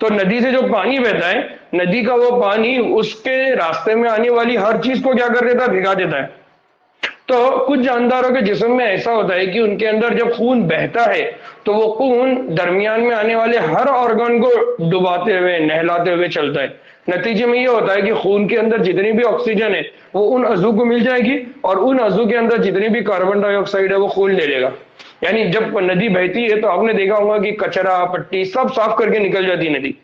तो नदी से जो पानी बहता है, नदी का वो पानी उसके रास्ते में आने वाली हर चीज को क्या कर देता है, भिगा देता है। तो कुछ जानदारों के जिस्म में ऐसा होता है कि उनके अंदर जब खून बहता है तो वो खून दरमियान में आने वाले हर ऑर्गन को डुबाते हुए, नहलाते हुए चलता है। नतीजे में ये होता है कि खून के अंदर जितनी भी ऑक्सीजन है वो उन अज़ू को मिल जाएगी, और उन अज़ू के अंदर जितनी भी कार्बन डाइऑक्साइड है वो खून ले लेगा। यानी जब नदी बहती है तो आपने देखा होगा कि कचरा पट्टी सब साफ करके निकल जाती है नदी।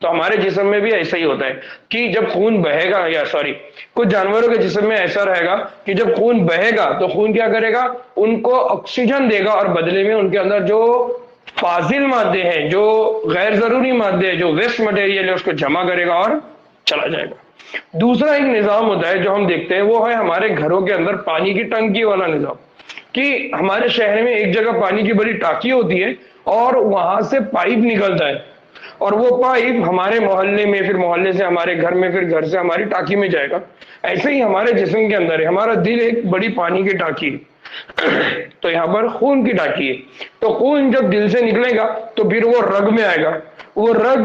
तो हमारे जिस्म में भी ऐसा ही होता है कि जब खून बहेगा, या सॉरी, कुछ जानवरों के जिस्म में ऐसा रहेगा कि जब खून बहेगा तो खून क्या करेगा, उनको ऑक्सीजन देगा, और बदले में उनके अंदर जो फाजिल मादे हैं, जो गैर जरूरी मादे हैं, जो वेस्ट मटेरियल है, उसको जमा करेगा और चला जाएगा। दूसरा एक निजाम होता है जो हम देखते हैं, वो है हमारे घरों के अंदर पानी की टंकी वाला निजाम। कि हमारे शहर में एक जगह पानी की बड़ी टाकी होती है और वहां से पाइप निकलता है, और वो पाइप हमारे मोहल्ले में, फिर मोहल्ले से हमारे घर में, फिर घर से हमारी टाकी में जाएगा। ऐसे ही हमारे जिस्म के अंदर है, हमारा दिल एक बड़ी पानी की टाकी है तो यहाँ पर खून की टाकी है। तो खून जब दिल से निकलेगा तो फिर वो रग में आएगा, वो रग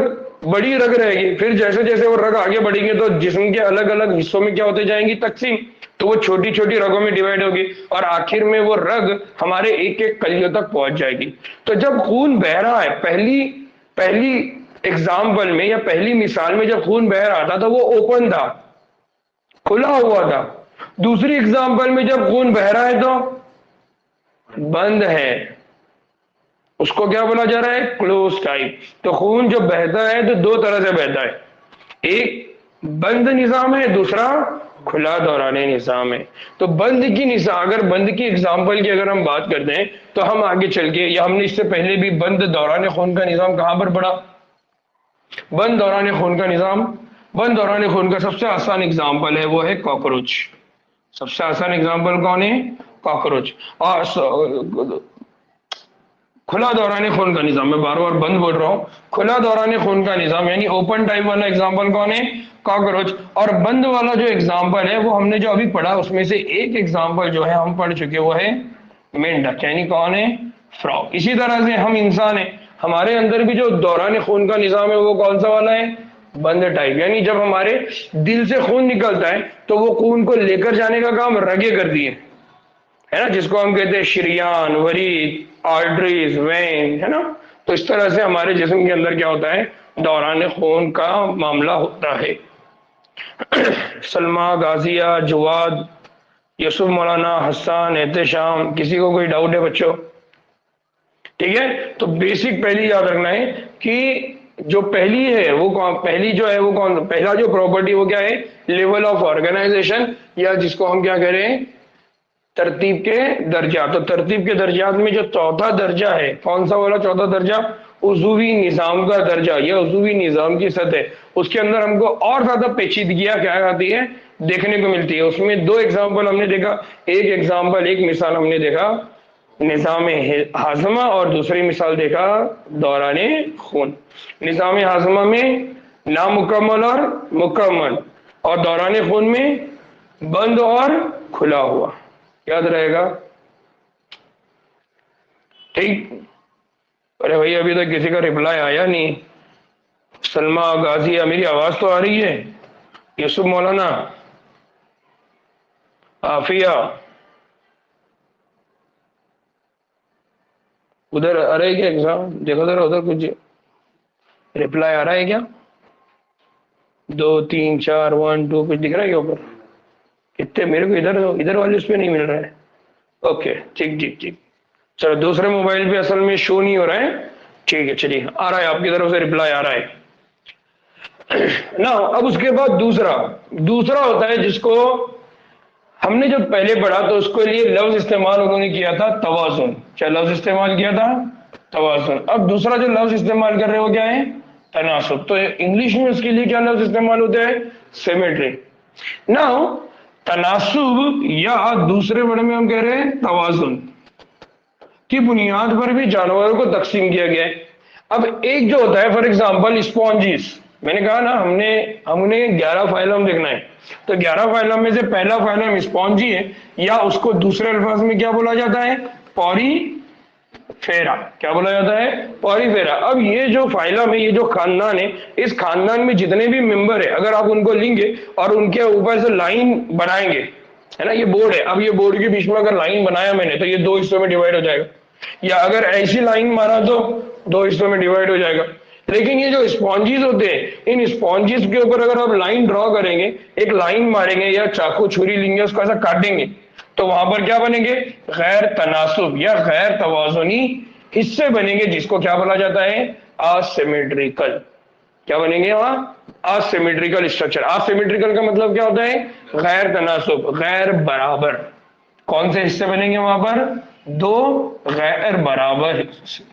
बड़ी रग रहेगी, फिर जैसे जैसे वो रग आगे बढ़ेंगे तो जिस्म के अलग अलग हिस्सों में क्या होते जाएंगी, तकसीम। तो वो छोटी छोटी रगों में डिवाइड होगी, और आखिर में वो रग हमारे एक एक कलियों तक पहुंच जाएगी। तो जब खून बह रहा है, पहली पहली एग्जाम्पल में या पहली मिसाल में जब खून बह रहा था तो वो ओपन था, खुला हुआ था। दूसरी एग्जाम्पल में जब खून बह रहा है तो बंद है, उसको क्या बोला जा रहा है, क्लोज टाइप। तो खून जो बहता है तो दो तरह से बहता है, एक बंद निजाम है, दूसरा खुला दौराने निजाम है। तो बंद की निजाम, अगर बंद की एग्जाम्पल की अगर हम बात करते हैं तो हम आगे चल के, या हमने इससे पहले भी बंद दौराने खून का निजाम कहां पर पढ़ा, बंद दौरान खून का निजाम, बंद दौरान खून का सबसे आसान एग्जाम्पल है वो है कॉकरोच। सबसे आसान एग्जाम्पल कौन है, कॉकरोच। और खुला दौरान खून का निजाम, मैं बार बार बंद बोल रहा हूं, खुला दौरान खून का निजाम यानी ओपन टाइप वाला एग्जाम्पल कौन है, कॉकरोच। और बंद वाला जो एग्जाम्पल है वो हमने जो अभी पढ़ा उसमें से एक एग्जाम्पल जो है हम पढ़ चुके, वो है मेंढक, यानी कौन है, फ्रॉग। इसी तरह से हम इंसान है, हमारे अंदर भी जो दौरान खून का निजाम है वो कौन सा वाला है, बंद टाइप। यानी जब हमारे दिल से खून निकलता है तो वो खून को लेकर जाने का काम रगे कर दिए, है ना, जिसको हम कहते हैं शरियान, वरीद, आर्टरीज, वेन, है ना। तो इस तरह से हमारे जिस्म के अंदर क्या होता है, दौरान खून का मामला होता है। सलमा, गाजिया, जवाद, यूसुफ, मौलाना, हसन, एहतशाम, किसी को कोई डाउट है बच्चों, ठीक है। तो बेसिक पहली याद रखना है कि जो पहली है वो कौन, पहली जो है वो कौन, पहला जो प्रॉपर्टी वो क्या है, लेवल ऑफ ऑर्गेनाइजेशन, या जिसको हम क्या कह रहे हैं, तरतीब के दर्जा। तो तरतीब के दर्जात में जो चौथा दर्जा है, कौन सा वाला चौथा दर्जा, उज़ूवी निज़ाम का दर्जा, या उज़ूवी निज़ाम की सतह, उसके अंदर हमको और ज्यादा पेचीदगियां क्या आती है, देखने को मिलती है। उसमें दो एग्जाम्पल हमने देखा, एक एग्जाम्पल, एक मिसाल हमने देखा निज़ाम हाज़मा, और दूसरी मिसाल देखा दौराने खून। निज़ाम हाज़मा में नामुकम्मल और मुकम्मल, और दौराने खून में बंद और खुला हुआ, याद रहेगा, ठीक। अरे भैया अभी तक किसी का रिप्लाई आया नहीं। सलमा, गाजिया, मेरी आवाज तो आ रही है, यूसुफ, मौलाना, आफिया, उधर आ रहा है क्या एग्जाम, देखो जरा उधर कुछ रिप्लाई आ रहा है क्या, 2 3 4 1 2 कुछ दिख रहा है क्या ऊपर, कितने, मेरे को इधर इधर वाले उस पर नहीं मिल रहा है। ओके, ठीक ठीक ठीक, चलो दूसरे मोबाइल पे असल में शो नहीं हो रहा है, ठीक है, चलिए आ रहा है, आपकी तरफ से रिप्लाई आ रहा है ना। अब उसके बाद दूसरा होता है जिसको हमने जब पहले पढ़ा तो उसके लिए लफ्ज इस्तेमाल उन्होंने किया था तवाजुन। क्या लफ्ज इस्तेमाल किया था, तवाजुन। अब दूसरा जो लफ्ज इस्तेमाल कर रहे हो क्या है, तनासुब। तो इंग्लिश में उसके लिए क्या लफ्ज इस्तेमाल होता है, सिमेट्री। नाउ तनासुब या दूसरे वर्ड में हम कह रहे हैं तवाजुन की बुनियाद पर भी जानवरों को तकसीम किया गया है। अब एक जो होता है, फॉर एग्जांपल स्पॉन्जिस, मैंने कहा ना हमने 11 फाइलम देखना है, तो 11 फाइलम में से पहला फाइलम स्पॉन्जी है, या उसको दूसरे अल्फाज में क्या बोला जाता है, फेरा, क्या बोला जाता है? पॉलीफेरा। अब ये जो फाइलम है, ये जो खानदान है, इस खानदान में जितने भी मेंबर है, अगर आप उनको लेंगे और उनके ऊपर से लाइन बनाएंगे, है ना, ये बोर्ड है, अब ये बोर्ड के बीच में अगर लाइन बनाया मैंने तो ये दो हिस्सों में डिवाइड हो जाएगा, या अगर ऐसी लाइन मारा तो दो हिस्सों में डिवाइड हो जाएगा। लेकिन ये जो स्पॉन्जीज होते हैं, इन स्पॉन्जीज के ऊपर अगर आप लाइन ड्रॉ करेंगे, एक लाइन मारेंगे या चाकू छुरी लेंगे, उसको ऐसा काटेंगे, तो वहां पर क्या बनेंगे? गैर तनासुब या गैर तवाजुनी हिस्से बनेंगे, जिसको क्या बोला जाता है? असिमेट्रिकल। क्या बनेंगे वहां? Asymmetrical structure. असिमेट्रिकल का मतलब क्या होता है? गैर तनासुब, गैर बराबर। कौन से हिस्से बनेंगे वहां पर? दो गैर बराबर हिस्से।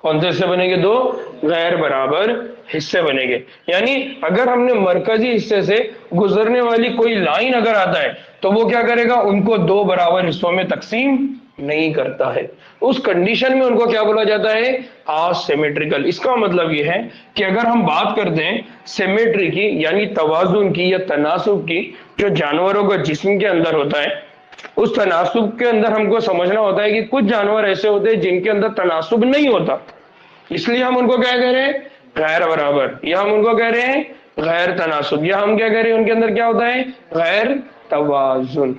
कौन से हिस्से बनेंगे? दो गैर बराबर हिस्से बनेंगे। यानी अगर हमने मरकजी हिस्से से गुजरने वाली कोई लाइन अगर आता है तो वो क्या करेगा? उनको दो बराबर हिस्सों में तकसीम नहीं करता है। उस कंडीशन में उनको क्या बोला जाता है? असिमेट्रिकल। इसका मतलब ये है कि अगर हम बात करते हैं सिमेट्री की, यानी तवाजुन की या तनासुब की, जो जानवरों का जिस्म के अंदर होता है, उस तनासुब के अंदर हमको समझना होता है कि कुछ जानवर ऐसे होते हैं जिनके अंदर तनासुब नहीं होता, इसलिए हम उनको क्या कह रहे हैं? गैर बराबर। या हम उनको कह रहे हैं गैर तनासुब, या हम क्या कह रहे हैं? उनके अंदर क्या होता है? गैर तवाजुन।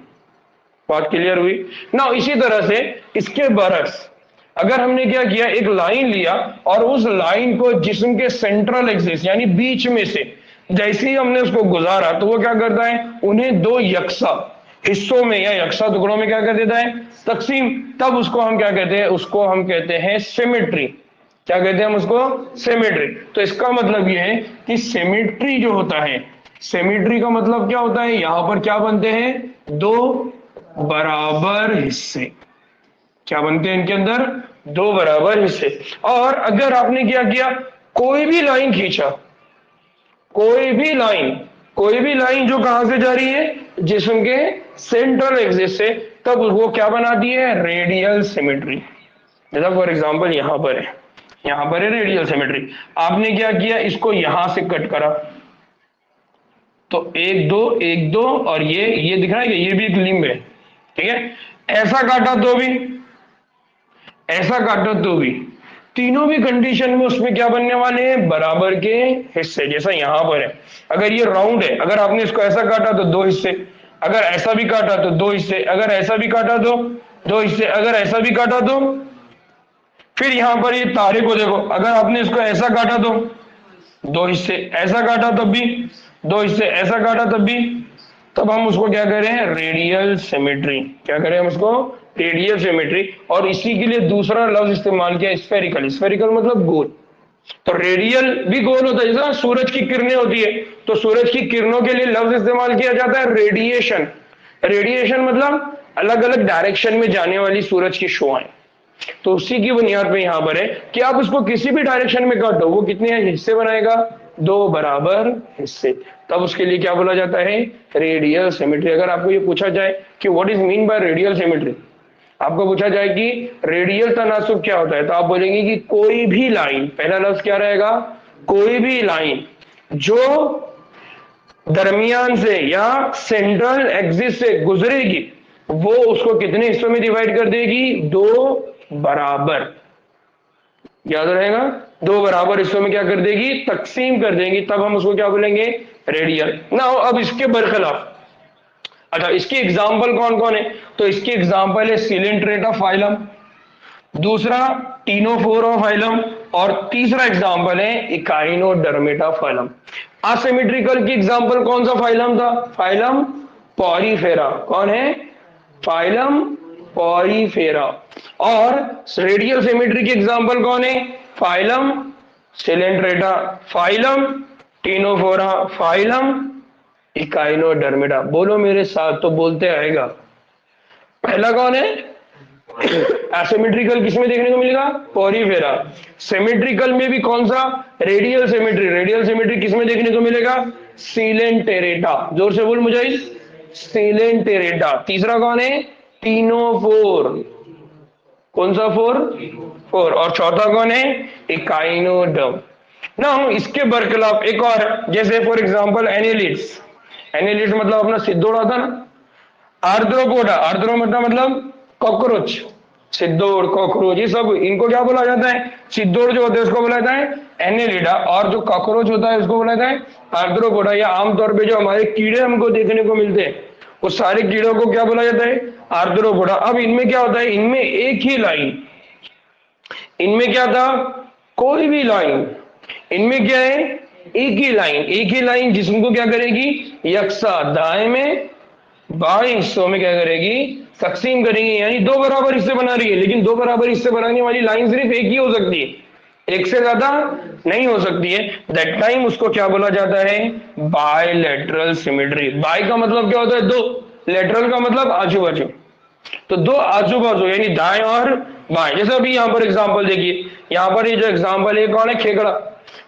बात क्लियर हुई ना? इसी तरह से इसके बरक्स अगर हमने क्या किया, एक लाइन लिया और उस लाइन को जिस्म के सेंट्रल एक्सिस यानी बीच में से जैसे ही हमने उसको गुजारा, तो वो क्या करता है? उन्हें दो यकसा हिस्सों में या यकसा टुकड़ों में क्या कर देता है? तकसीम। तब उसको हम क्या कहते हैं? उसको हम कहते हैं सिमेट्री। क्या कहते हैं हम उसको? सिमेट्री। तो इसका मतलब यह है कि सिमेट्री जो होता है, सिमेट्री का मतलब क्या होता है? यहां पर क्या बनते हैं? दो बराबर हिस्से। क्या बनते हैं इनके अंदर? दो बराबर हिस्से। और अगर आपने क्या किया, कोई भी लाइन खींचा, कोई भी लाइन जो कहां से जा रही है? जिस्म के सेंट्रल एक्सिस से, तब वो क्या बनाती है? Radial symmetry. जैसा फॉर एग्जांपल यहां पर है रेडियल सिमेट्री। आपने क्या किया, इसको यहां से कट करा, तो एक दो और ये दिख रहा है कि ये भी एक लिंब है, ठीक है। ऐसा काटा तो भी, ऐसा काटा तो भी, तीनों भी कंडीशन में उसमें क्या बनने वाले हैं? बराबर के हिस्से। जैसा यहां पर है, अगर ये राउंड है, अगर आपने इसको ऐसा काटा तो दो हिस्से, अगर ऐसा भी काटा तो दो हिस्से, अगर ऐसा भी काटा तो दो हिस्से, अगर ऐसा भी काटा तो। फिर यहां पर ये तारे को देखो, अगर आपने इसको ऐसा काटा तो दो हिस्से, ऐसा काटा तब भी दो हिस्से, ऐसा काटा तब भी, तब हम उसको क्या कह रहे हैं? Radial symmetry. क्या करें हम उसको? Radial symmetry. और इसी के लिए दूसरा लफ्ज इस्तेमाल किया, स्फेरिकल। स्फेरिकल मतलब गोल। तो रेडियल भी गोल होता है, जैसा सूरज की किरणें होती है, तो सूरज की किरणों के लिए लफ्ज इस्तेमाल किया जाता है रेडिएशन। रेडिएशन मतलब अलग अलग डायरेक्शन में जाने वाली सूरज की शुआएं। तो उसी की बुनियाद पे यहां पर है कि आप उसको किसी भी डायरेक्शन में काटो, वो कितने हिस्से बनाएगा? दो बराबर हिस्से। तब उसके लिए क्या बोला जाता है? Radial symmetry. अगर आपको ये पूछा जाए कि what is mean by radial symmetry, आपको पूछा जाए कि रेडियल तनासुब क्या होता है, तो आप बोलेंगे कि कोई भी लाइन, पहला लफ्ज क्या रहेगा? कोई भी लाइन जो दरमियान से या सेंट्रल एक्सिस से गुजरेगी, वो उसको कितने हिस्सों में डिवाइड कर देगी? दो बराबर। याद रहेगा? दो बराबर हिस्सों में क्या कर देगी? तकसीम कर देंगी। तब हम उसको क्या बोलेंगे? रेडियल ना। अब इसके बरखिलाफ, अच्छा, इसकी एग्जाम्पल कौन कौन है? तो इसकी एग्जाम्पल है सिलेंट्रेटा फाइलम, दूसरा टीनोफोरा फाइलम, और तीसरा एग्जाम्पल है इकाइनोडर्मेटा फाइलम। असिमेट्रिकल की एग्जाम्पल कौन सा फाइलम था? Phylum Porifera. कौन है? Phylum Porifera. और रेडियल सिमेट्री की एग्जांपल कौन है? Phylum Coelenterata, phylum Ctenophora, phylum Echinodermata. बोलो मेरे साथ, तो बोलते आएगा। पहला कौन है? एसिमेट्रिकल किसमें देखने को मिलेगा? पॉरीफेरा। सिमेट्रिकल में भी कौन सा? Radial symmetry. रेडियल सिमेट्री किसमें देखने को मिलेगा? सिलेंटेरेटा। जोर से बोल मुझे, सिलेंटेरेटा। तीसरा कौन है? टीनोफोर। कौन सा फोर? फोर। और चौथा कौन है? इकाइनोडर्म। ना इसके बरखिलाफ एक और, जैसे फॉर एग्जांपल एनेलिड्स। एनेलिड्स मतलब अपना सिद्धोड़ा था ना, आर्द्रोपोडा। आर्द्रोपोडा मतलब कॉकरोच, सिद्धोड़, कॉकरोच, ये सब इनको क्या बोला जाता है? सिद्धोड़ जो होते हैं उसको बोला जाता है एनेलिडा, और जो कॉकरोच होता है उसको बोला जाता है आर्थ्रोपोडा। या आमतौर पे जो हमारे कीड़े हमको देखने को मिलते हैं वो सारे कीड़ों को क्या बोला जाता है? आर्थ्रोपोडा। अब इनमें क्या होता है? इनमें एक ही लाइन, इनमें क्या था? कोई भी लाइन, इनमें क्या है? एक ही लाइन, एक ही लाइन जिस्म को क्या करेगी? यकसा दाएं में बाएं हिस्सों में क्या करेगी? तकसीम करेंगे, यानी दो बराबर हिस्से बना रही है। लेकिन दो बराबर हिस्से बनाने वाली लाइन सिर्फ एक ही हो सकती है, एक से ज्यादा नहीं हो सकती है। दैट टाइम उसको क्या बोला जाता है? Bilateral symmetry. बाय का मतलब क्या होता है? दो, लेटरल का मतलब आजू बाजू। तो दो आजू बाजू यानी दाएं और बाएं। जैसे अभी यहां पर एग्जांपल देखिए, यहां पर ये जो एग्जांपल है कौन है? खेकड़ा।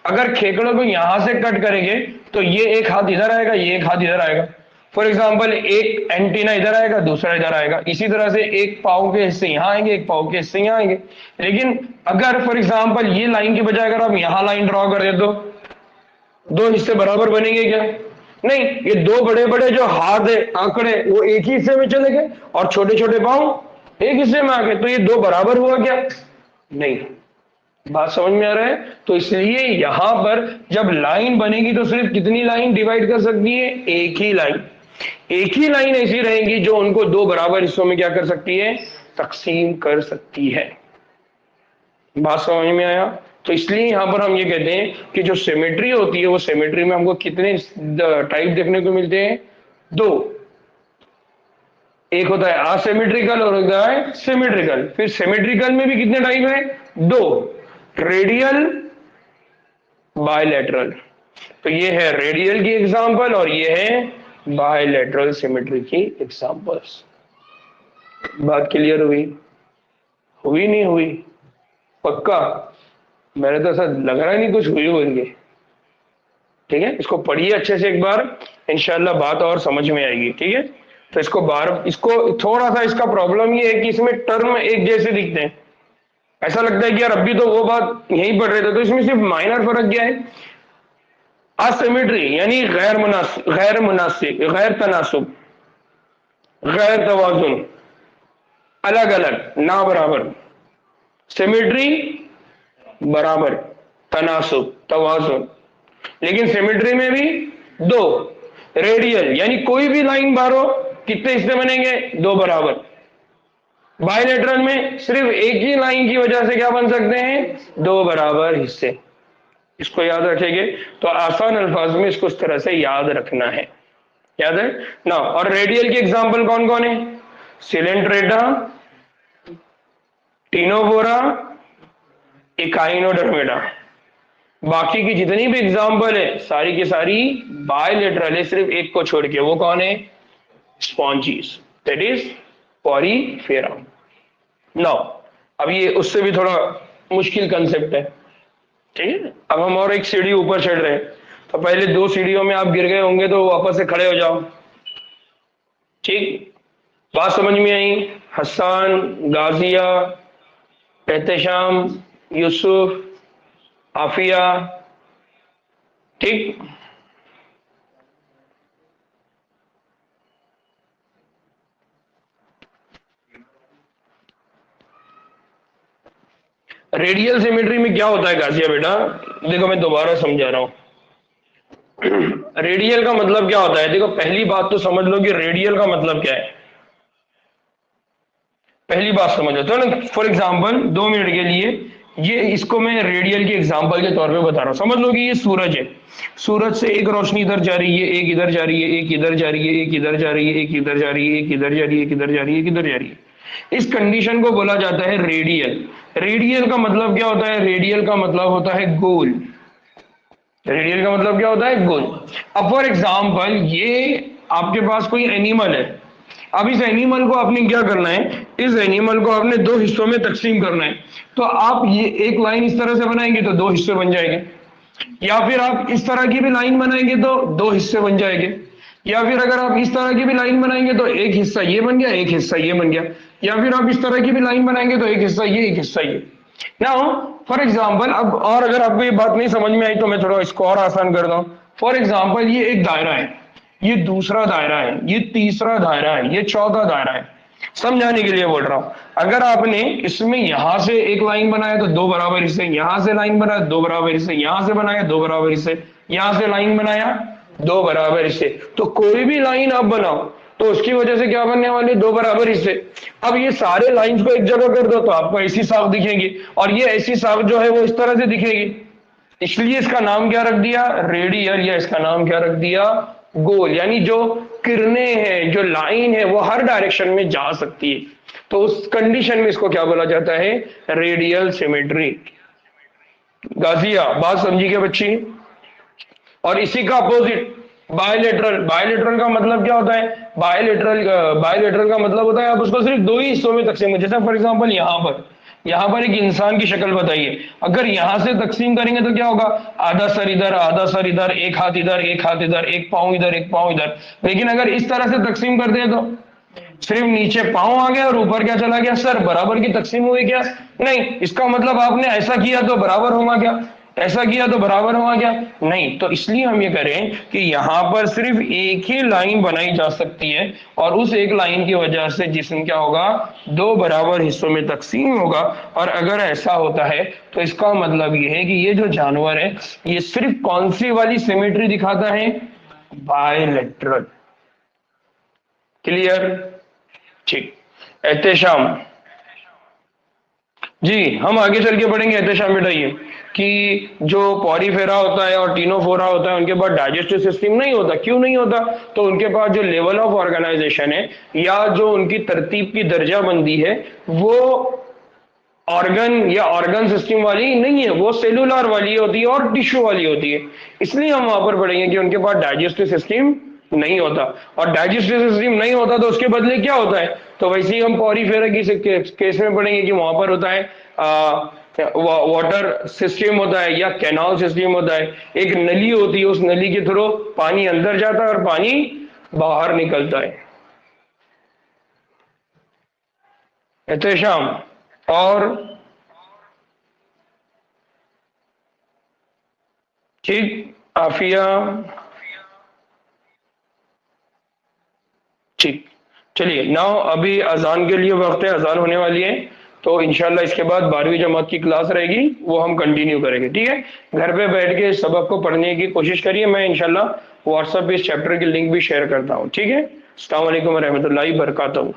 अगर खेकड़े को यहां से कट करेंगे तो ये एक हाथ इधर आएगा, ये एक हाथ इधर आएगा। फॉर एग्जाम्पल एक एंटीना इधर आएगा, दूसरा इधर आएगा। इसी तरह से एक पाव के हिस्से यहां आएंगे, एक पाव के हिस्से यहां आएंगे। लेकिन अगर फॉर एग्जाम्पल ये लाइन के बजाय अगर आप यहां लाइन ड्रॉ कर दे तो दो हिस्से बराबर बनेंगे क्या? नहीं, ये दो बड़े बड़े जो हाथ है, आंकड़े, वो एक ही हिस्से में चले गए और छोटे छोटे पांव एक हिस्से में आ गए। तो ये दो बराबर हुआ क्या? नहीं। बात समझ में आ रहा है? तो इसलिए यहां पर जब लाइन बनेगी तो सिर्फ कितनी लाइन डिवाइड कर सकती है? एक ही लाइन। एक ही लाइन ऐसी रहेगी जो उनको दो बराबर हिस्सों में क्या कर सकती है? तकसीम कर सकती है। बात समझ में आया? तो इसलिए यहां पर हम ये कहते हैं कि जो सिमेट्री होती है वो सिमेट्री में हमको कितने टाइप देखने को मिलते हैं? दो। एक होता है असिमेट्रिकल और होता है सिमेट्रिकल। फिर सिमेट्रिकल में भी कितने टाइप है? दो, रेडियल, बायलैटरल। तो ये है रेडियल की एग्जांपल और ये है बायलैटरल सिमेट्री की एग्जांपल्स। बात क्लियर हुई? हुई नहीं हुई? पक्का? मेरे तो ऐसा लग रहा नहीं कुछ हुई होगी। ठीक है, इसको पढ़िए अच्छे से एक बार, इंशाल्लाह बात और समझ में आएगी। ठीक है, तो इसको थोड़ा सा इसका प्रॉब्लम ये है कि इसमें टर्म एक जैसे दिखते हैं। ऐसा लगता है कि यार अभी तो वो बात यहीं पढ़ रहे थे, तो इसमें सिर्फ माइनर फर्क क्या है? असिमेट्री यानी गैर मुनासिब, गैर तनासुब, गैर तवाजुन, अलग अलग, ना बराबर। सिमेट्री बराबर, तनासुब, तवाजुन। लेकिन सिमेट्री में भी दो, रेडियल यानी कोई भी लाइन बारो कितने हिस्से बनेंगे? दो बराबर। बायलैटरल में सिर्फ एक ही लाइन की वजह से क्या बन सकते हैं? दो बराबर हिस्से। इसको याद रखेंगे तो आसान अल्फाज में इसको इस तरह से याद रखना है। याद है ना? और रेडियल के एग्जाम्पल कौन कौन है? सिलेंट्रेटा, टिनोबोरा, इकाइनोडर्मेडा। बाकी की जितनी भी एग्जाम्पल है सारी की सारी बायलैटरल है, सिर्फ एक को छोड़ के। वो कौन है? स्पॉन्जीज, दैट इज पॉरीफेरा। नाउ अब ये उससे भी थोड़ा मुश्किल कंसेप्ट है। ठीक है, अब हम और एक सीढ़ी ऊपर चढ़ रहे हैं। तो पहले दो सीढ़ियों में आप गिर गए होंगे तो वापस से खड़े हो जाओ। ठीक, बात समझ में आई? हसन, गाजिया, एहतेशाम, यूसुफ, आफिया। ठीक, रेडियल सिमेट्री में क्या होता है गाजिया बेटा? देखो मैं दोबारा समझा रहा हूं। रेडियल का मतलब क्या होता है? देखो पहली बात तो समझ लो कि रेडियल का मतलब क्या है। पहली बात समझो तो ना, फॉर एग्जांपल 2 मिनट के लिए ये इसको मैं रेडियल के एग्जांपल के तौर पे बता रहा हूं। समझ लो कि ये सूरज है, सूरज से एक रोशनी इधर जा रही है, एक इधर जा रही है, एक इधर जा रही है, एक इधर जा रही है, एक इधर जा रही है, एक इधर जा रही है, एक इधर जा रही है, एक इधर जा रही है। इस कंडीशन को बोला जाता है रेडियल। रेडियल का मतलब क्या होता है? रेडियल का मतलब होता है गोल। रेडियल का मतलब क्या होता है? गोल। अब फॉर एग्जाम्पल ये आपके पास कोई एनिमल है। अब इस एनिमल को आपने क्या करना है? इस एनिमल को आपने दो हिस्सों में तकसीम करना है। तो आप ये एक लाइन इस तरह से बनाएंगे तो दो हिस्से बन जाएंगे, या फिर आप इस तरह की भी लाइन बनाएंगे तो दो हिस्से बन जाएंगे, या फिर अगर आप इस तरह की भी लाइन बनाएंगे तो एक हिस्सा ये बन गया, एक हिस्सा ये बन गया, या फिर आप इस तरह की भी लाइन बनाएंगे तो एक हिस्सा ये, एक हिस्सा ये। नाउ फॉर एग्जाम्पल, अब और अगर आपको ये बात नहीं समझ में आई तो मैं थोड़ा इसको और आसान कर दूं। फॉर एग्जाम्पल ये एक दायरा है, ये दूसरा दायरा है, ये तीसरा दायरा है, ये चौथा दायरा है। समझाने के लिए बोल रहा हूं। अगर आपने इसमें यहां से एक लाइन बनाया तो दो बराबर हिस्से, यहां से लाइन बनाया दो बराबर हिस्से, यहां से बनाया दो बराबर हिस्से, यहां से लाइन बनाया दो बराबर हिस्से, तो कोई भी लाइन आप बनाओ तो उसकी वजह से क्या बनने वाले, दो बराबर हिस्से। अब ये सारे लाइंस को एक जगह कर दो तो आपको ऐसी साफ दिखेगी, और ये ऐसी साफ जो है वो इस तरह से दिखेगी। इसलिए इसका नाम क्या रख दिया, रेडियल, या इसका नाम क्या रख दिया, गोल। यानी जो किरणें हैं, जो लाइन है, वो हर डायरेक्शन में जा सकती है। तो उस कंडीशन में इसको क्या बोला जाता है, रेडियल सिमेट्री। गाजिया बात समझी क्या बच्ची? और इसी का अपोजिट बायलेटरल। बायलेटरल का मतलब क्या होता है, बायलेटरल का मतलब होता है आप उसको सिर्फ दो ही हिस्सों में तकसीम, जैसे फॉर एग्जांपल यहां पर एक इंसान की शक्ल बताइए, अगर यहां से तकसीम करेंगे तो क्या होगा, आधा सर इधर, आधा सर इधर, एक हाथ इधर, एक हाथ इधर, एक पांव इधर, एक पांव इधर। लेकिन अगर इस तरह से तकसीम करते हैं तो सिर्फ नीचे पांव आ गया और ऊपर क्या चला गया, सर। बराबर की तकसीम हुई क्या, नहीं। इसका मतलब आपने ऐसा किया तो बराबर होगा क्या, ऐसा किया तो बराबर होगा क्या, नहीं। तो इसलिए हम ये करें कि यहां पर सिर्फ एक ही लाइन बनाई जा सकती है, और उस एक लाइन की वजह से जिस्म क्या होगा, दो बराबर हिस्सों में तकसीम होगा। और अगर ऐसा होता है तो इसका मतलब ये है कि ये जो जानवर है ये सिर्फ कौन सी वाली सिमेट्री दिखाता है, बायलेटरल। क्लियर? ठीक। एहतेशाम जी, हम आगे चल के पढ़ेंगे। एहतेशाम बेटा ये कि जो पॉरीफेरा होता है और टीनोफोरा होता है उनके पास डाइजेस्टिव सिस्टम नहीं होता। क्यों नहीं होता? तो उनके पास जो लेवल ऑफ ऑर्गेनाइजेशन है या जो उनकी तरतीब की दर्जाबंदी है वो ऑर्गन या ऑर्गन सिस्टम वाली नहीं है, वो सेलुलर वाली होती है और टिश्यू वाली होती है। इसलिए हम वहां पर पढ़ेंगे कि उनके पास डाइजेस्टिव सिस्टम नहीं होता, और डाइजेस्टिव सिस्टम नहीं होता तो उसके बदले क्या होता है, तो वैसे ही हम पॉरीफेरा की केस में पढ़ेंगे कि वहां पर होता है वाटर सिस्टम होता है या कैनाल सिस्टम होता है। एक नली होती है, उस नली के थ्रू पानी अंदर जाता है और पानी बाहर निकलता है। एहतेशाम और ठीक, आफिया ठीक। चलिए नाउ अभी अजान के लिए वक्त है, अजान होने वाली है, तो इंशाल्लाह इसके बाद 12वीं जमात की क्लास रहेगी, वो हम कंटिन्यू करेंगे। ठीक है, घर पे बैठ के सबक को पढ़ने की कोशिश करिए। मैं इंशाल्लाह व्हाट्सएप पे इस चैप्टर की लिंक भी शेयर करता हूँ। ठीक है, अस्सलाम वालेकुम रहमतुल्लाहि बरकातहू।